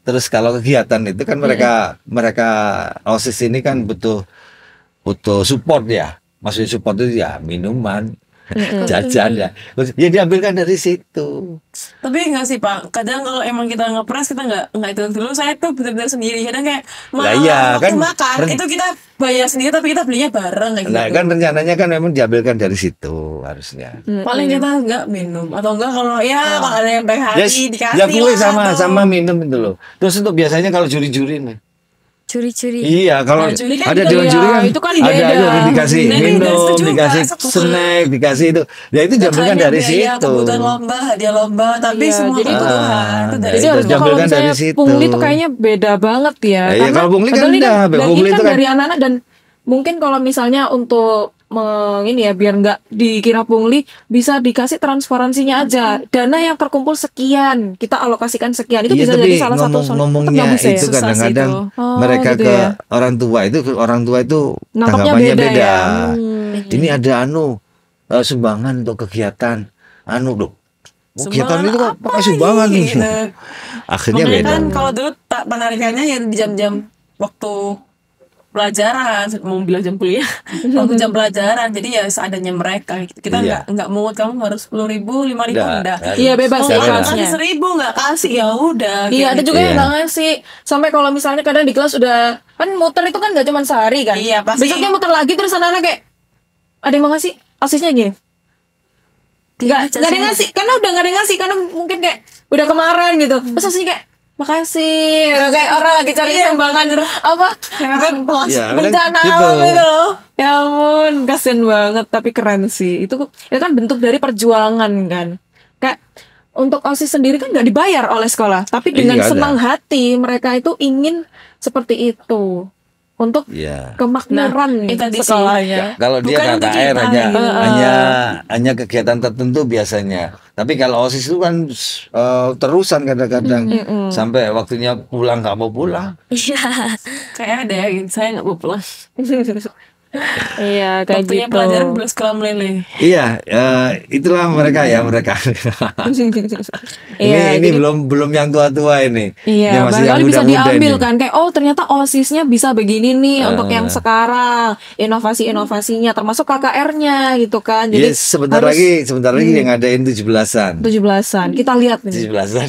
terus kalau kegiatan itu kan mereka OSIS ini kan butuh support ya. Maksudnya support itu ya minuman, jajan ya. Ya diambilkan dari situ. tapi enggak sih Pak kadang kalau emang kita ngepres kita nggak itu dulu saya tuh benar-benar sendiri kadang kayak Lah iya, waktu kan makan itu kita bayar sendiri tapi kita belinya bareng kayak Nah gitu kan rencananya kan memang diambilkan dari situ harusnya. paling kita nggak minum atau enggak kalau ya kalau ada yang baik hati Yes, dikasih ya kue lah, sama atau- minum itu loh. Terus untuk biasanya kalau juri-juri nih. Curi-curi. Iya, kalau Nah, juri kan ada beda. dewan juri kan Itu kan ada beda. itu dikasih Nah, minum, dari situ juga, dikasih satu. snack, dikasih itu. Ya itu diambilkan Makanya dari biaya situ. kebutuhan lomba, hadiah lomba, tapi Iya, semua jadi itu- kebutuhan itu Ah, dari Jadi itu harusnya kalau diambilkan dari misalnya situ. pungli itu kayaknya beda banget ya. Iya, Karena kalau pungli kan padahal ini enggak, dan pungli ini itu kan kan- dari anak-anak dan mungkin kalau misalnya untuk ini ya biar nggak dikira pungli bisa dikasih transparansinya aja. Dana yang terkumpul sekian, kita alokasikan sekian itu Iya, bisa tapi jadi salah satu ngomongnya Tetap bisa ya? itu Susah sih kadang-kadang itu. Oh, mereka gitu ke ya. orang tua itu Nangkapnya tanggapannya beda beda. ya. Ini ada sumbangan untuk kegiatan loh. Kegiatan itu kok pakai sumbangan nih. gitu. Akhirnya Makanya beda. kan kalau dulu tak penarikannya ya di jam-jam waktu pelajaran, mau bilang jam kuliah, waktu jam pelajaran, jadi ya seadanya mereka. Kita Iya. nggak mungut kamu harus 10.000, 5.000 Nggak, enggak. nggak. Iya, bebas Kalau Nggak nggak ada. kasih 1.000 nggak kasih ya udah. Iya, ada juga yang Iya. nggak ngasih. Sampai kalau misalnya kadang di kelas udah kan muter itu kan nggak cuma sehari kan. Iya, pasti. Besoknya muter lagi terus anak-anak kayak ada yang mau ngasih, asisnya gini. Nggak ada yang ngasih, karena udah nggak ada yang ngasih karena mungkin kayak udah kemarin gitu. Terus asisnya kayak makasih, udah kayak orang lagi cari sumbangan apa Iya, bencana gitu. alam gitu loh. Ya ampun, kasian banget tapi keren sih. Itu kan bentuk dari perjuangan kan. Kayak untuk OSIS sendiri kan nggak dibayar oleh sekolah, tapi dengan Iya, ada. senang hati mereka itu ingin seperti itu untuk Iya. kemakmuran itu tadi sih. sekolahnya. Kalau dia Bukan untuk KKR kita, hanya gitu. hanya kegiatan tertentu biasanya. Tapi kalau OSIS itu kan terusan kadang-kadang sampai waktunya pulang nggak mau pulang. Iya. Kayak ada ya, gitu. Saya nggak mau pulang. Iya kayak Waktunya gitu. pelajaran belum sekolah meleleh. Iya, itulah mereka ya mereka. Iya, ini belum yang tua-tua ini. Iya, Yang masih yang barangkali bisa muda-muda diambil ini. kan kayak oh ternyata OSIS-nya bisa begini nih untuk yang sekarang, inovasi-inovasinya termasuk KKR-nya gitu kan. Jadi Yes, sebentar harus lagi yang ngadain 17-an. 17-an. Kita lihat nih. 17-an.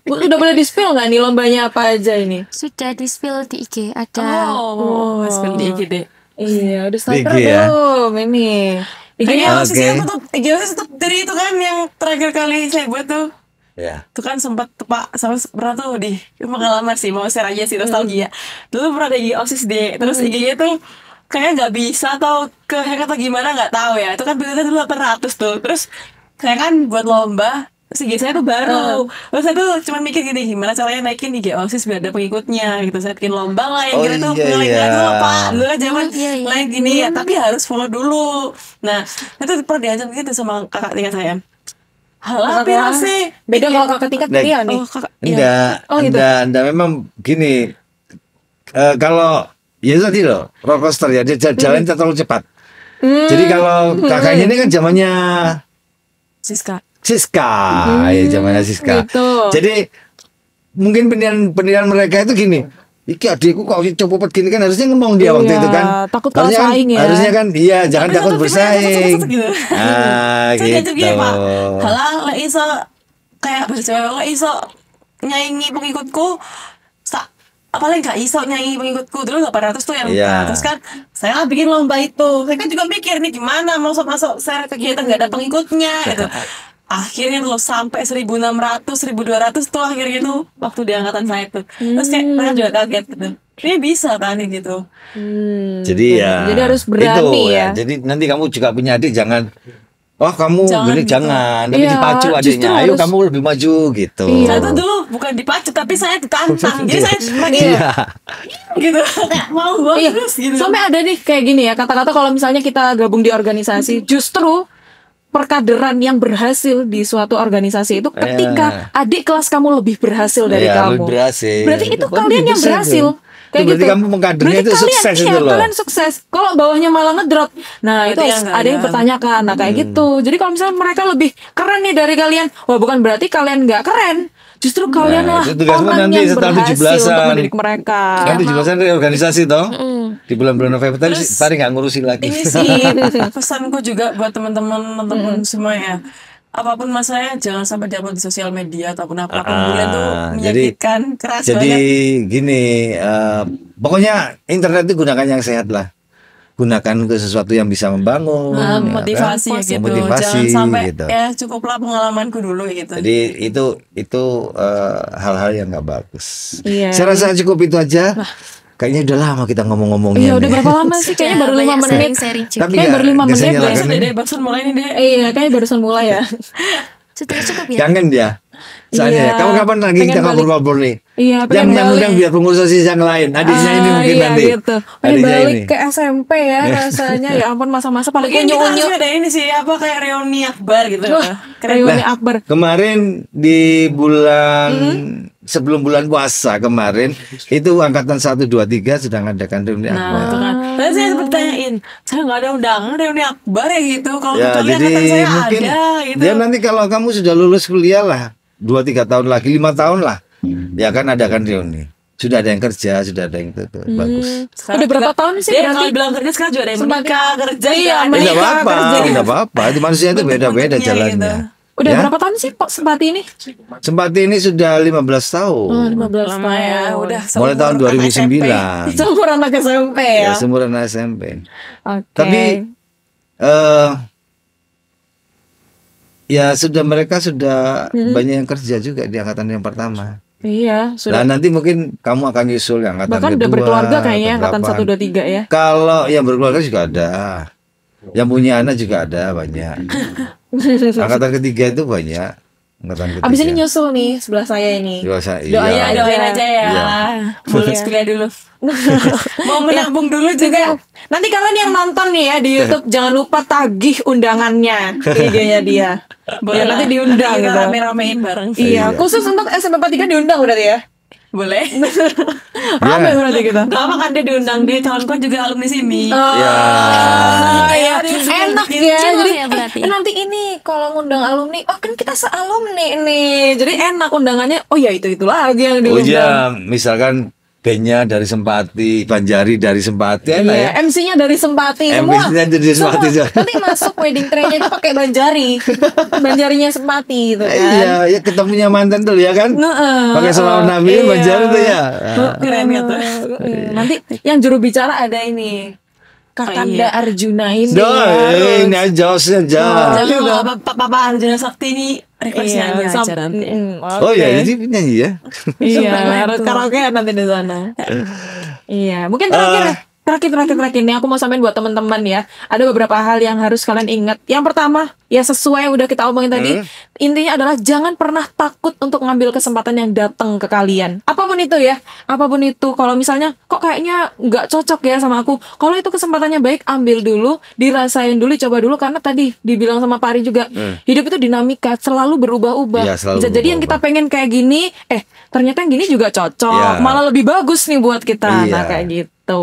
Udah boleh di-spill nggak nih lombanya apa aja ini? Sudah di-spill di IG ada. Oh, spill di IG deh. Iya, udah Di IG starter ya? belum ini. Ini IG-nya Oke. OSIS tutup, IG OSIS tutup dari itu kan yang terakhir kali saya buat tuh Ya. Itu kan sempat Pak sama pernah tuh di pengalaman sih, mau share aja sih nostalgia. Dulu pernah di OSIS D, terus IG-nya tuh kayak nggak bisa atau kehack atau gimana nggak tahu ya. Itu kan budgetnya dulu 800 tuh. Terus kayak kan buat lomba, terus IG saya tuh baru. Terus saya tuh cuma mikir gini, gimana caranya naikin IG OSIS biar ada pengikutnya gitu. Saya bikin lomba lah yang Oh, kira tuh iya, nge-like iya. lagu apa. Dulu kan zaman Iya, iya. like gini ya, tapi harus follow dulu. Nah, itu pernah diajak gitu sama kakak tingkat saya. Halah, pira sih. Beda kalau kakak tingkat Nah, dia nih. Oh, kakak. Iya. Enggak, Oh, gitu. enggak, memang gini. Kalau ya tadi loh, roller coaster ya dia jalannya terlalu cepat. Jadi kalau kakaknya ini kan zamannya Siska. Siska, ya zamannya Siska. gitu. Jadi mungkin penilaian mereka itu gini. Iki adikku kok cepet gini kan harusnya ngomong dia waktu Iya, itu kan. takut kalah Harusnya kan- saing ya. Harusnya kan iya jangan Tapi takut satu timnya bersaing. satu-satu gitu. Ah Saya diajak gitu. gini, Pak. Halah, lek iso kayak bahasa Jawa, lek iso nyaingi pengikutku apalagi gak iso nyanyi pengikutku dulu 800 tuh yang Iya. terus kan saya bikin lomba itu, saya kan juga mikir nih gimana masuk saya kegiatan gak ada pengikutnya gitu. Akhirnya tuh sampai 1.600 1.200 tuh akhirnya tuh waktu di angkatan saya tuh, terus kayak mereka juga kaget gitu, ini bisa kan gitu. Jadi ya. Jadi harus berani itu, ya. Jadi nanti kamu juga punya adik jangan. Wah kamu Jangan gini gitu. jangan, tapi Iya, dipacu justru adiknya. Ayo harus- kamu lebih maju gitu. Saya tuh dulu bukan dipacu tapi saya ditantang, jadi saya lagi Iya. gitu kayak mau banget Iya, terus gitu. sampai ada nih kayak gini ya kata-kata kalau misalnya kita gabung di organisasi, justru perkaderan yang berhasil di suatu organisasi itu ketika adik kelas kamu lebih berhasil dari Iya, kamu. lebih berhasil. Berarti itu Wah, kalian yang bisa berhasil. tuh. Itu berarti kamu mengkadernya Berarti itu kalian, sukses iya, itu loh. kalian sukses. Kalau bawahnya malah ngedrop. Nah, itu Berarti harus yang ada yang ada. pertanyakan. Nah, kayak gitu. Jadi kalau misalnya mereka lebih keren nih dari kalian, wah bukan berarti kalian nggak keren. Justru kalian Nah, lah itu tugasmu orang nanti yang setelah berhasil 17-an. untuk mendidik mereka. Kan 17-an organisasi toh. Di bulan-bulan November tadi tadi nggak ngurusin lagi. Ini sih pesanku juga buat teman-teman semua ya. Apapun masalahnya jangan sampai diupload di sosial media ataupun apapun bulan tuh menyakitkan, keras jadi banget. gini, pokoknya internet itu gunakan yang sehat lah. Gunakan untuk sesuatu yang bisa membangun, ya kan? Motivasi ya gitu. Memotivasi, Jangan sampai gitu. ya cukuplah pengalamanku dulu gitu. Jadi itu hal-hal yang nggak bagus. Iya. Saya rasa cukup itu aja. Kayaknya udah lama kita ngomong-ngomongnya. Iya, udah nih. berapa lama sih? Kayaknya baru 5 Banyak menit. sharing-sharing juga. Tapi Kayak nggak baru 5 menit biasanya deh. lah kan Sudah ini. deh, Bakson mulai nih deh. Iya, kayaknya barusan mulai ya. Sudah cukup ya. Kangen dia. Soalnya Iya. kamu kapan lagi Pengen kita balik. ngobrol-ngobrol nih? Iya, pengen Yang balik. undang biar pengurus OSIS yang lain. Adiknya ini mungkin iya, nanti. gitu. Pengen Adiknya balik ini. ke SMP ya rasanya. Ya ampun, masa-masa paling Mungkin kita unyu-unyu. harus ada ini sih apa kayak reuni akbar gitu. Wah, Keren reuni banget. akbar. Kemarin di bulan sebelum bulan puasa kemarin itu angkatan 1 2 3 sedang adakan reuni Nah, akbar. itu kan. Tadi saya sempat tanyain, saya nggak ada undangan reuni akbar ya gitu. Kalau Ya, kebetulan jadi angkatan saya mungkin ada gitu. dia nanti kalau kamu sudah lulus kuliah lah 2-3 tahun lagi 5 tahun lah ya kan adakan reuni. Sudah ada yang kerja, sudah ada yang itu tuh. Bagus. Sekarang Udah berapa juga- tahun sih Dia berarti? kalau bilang kerja sekarang juga ada yang Sempat- menikah, kerja Iya, juga ada. menikah. Tidak apa-apa, kerja. tidak apa-apa. Itu manusia itu beda-beda Bentuk-bentuknya jalannya. gitu. Udah Ya. berapa tahun sih Pak Sempati ini? Sempati ini sudah 15 tahun. 15 Lama ya, udah Mulai tahun seumur anak 2009. Seumur anak SMP Ya, ya. seumuran SMP. Oke. Tapi ya mereka sudah banyak yang kerja juga di angkatan yang pertama. Iya, Nah sudah. nanti mungkin kamu akan nyusul yang angkatan Bahkan kedua. udah berkeluarga kayaknya atau angkatan berapaan. 1 2 3 ya. Kalau yang berkeluarga juga ada, yang punya anak juga ada banyak. Angkatan ketiga itu banyak. Angkatan ketiga. Abis ini nyusul nih sebelah saya ini. Dewasa, Doain iya. aja. Doain aja ya. Iya. Lulus kuliah dulu. Mau menabung dulu juga. Nanti kalian yang nonton nih ya di YouTube jangan lupa tagih undangannya IG-nya dia. Ya nanti diundang Kita gitu. rame-ramein bareng. Iya, khusus untuk SMP 43 diundang berarti ya. Boleh. Rame berarti kita. Gak apa kan dia diundang, dia calonku juga alumni sini. Ya. Iya, enak ya. Jauh Jadi ya berarti. nanti ini kalau ngundang alumni, oh kan kita sealumni nih. Jadi enak undangannya. Oh ya itu lagi yang Oh diundang. iya, misalkan bandnya dari Sempati, Banjari dari Sempati, enak ya. Iya, MC-nya dari Sempati semua. MC-nya dari Sempati Semua. juga. Nanti masuk wedding tray-nya itu pakai Banjari. Banjarinya Sempati gitu kan. Iya, ya ketemunya mantan tuh ya kan. Pakai selawat Nabi Iya. Banjari tuh ya. Keren gitu. Nanti yang juru bicara ada ini. Kakanda Arjuna ini. Doh, ini aja josnya aja. Jangan lupa Papa Arjuna Sakti ini request nyanyi aja nanti. Oh ya, jadi nyanyi ya. Iya, Sampai harus itu. karaoke nanti di sana. Iya, mungkin terakhir ini aku mau sampaikan buat teman-teman ya. Ada beberapa hal yang harus kalian ingat. Yang pertama, ya sesuai yang udah kita omongin tadi, intinya adalah jangan pernah takut untuk ngambil kesempatan yang datang ke kalian. Apapun itu ya, apapun itu. Kalau misalnya kok kayaknya nggak cocok ya sama aku, kalau itu kesempatannya baik, ambil dulu, dirasain dulu, coba dulu. Karena tadi dibilang sama Pak Ari juga, hidup itu dinamika, selalu berubah-ubah. Iya, selalu Bisa jadi yang kita berubah-ubah. pengen kayak gini, ternyata yang gini juga cocok, Iya. malah lebih bagus nih buat kita. Iya. Nah kayak gitu.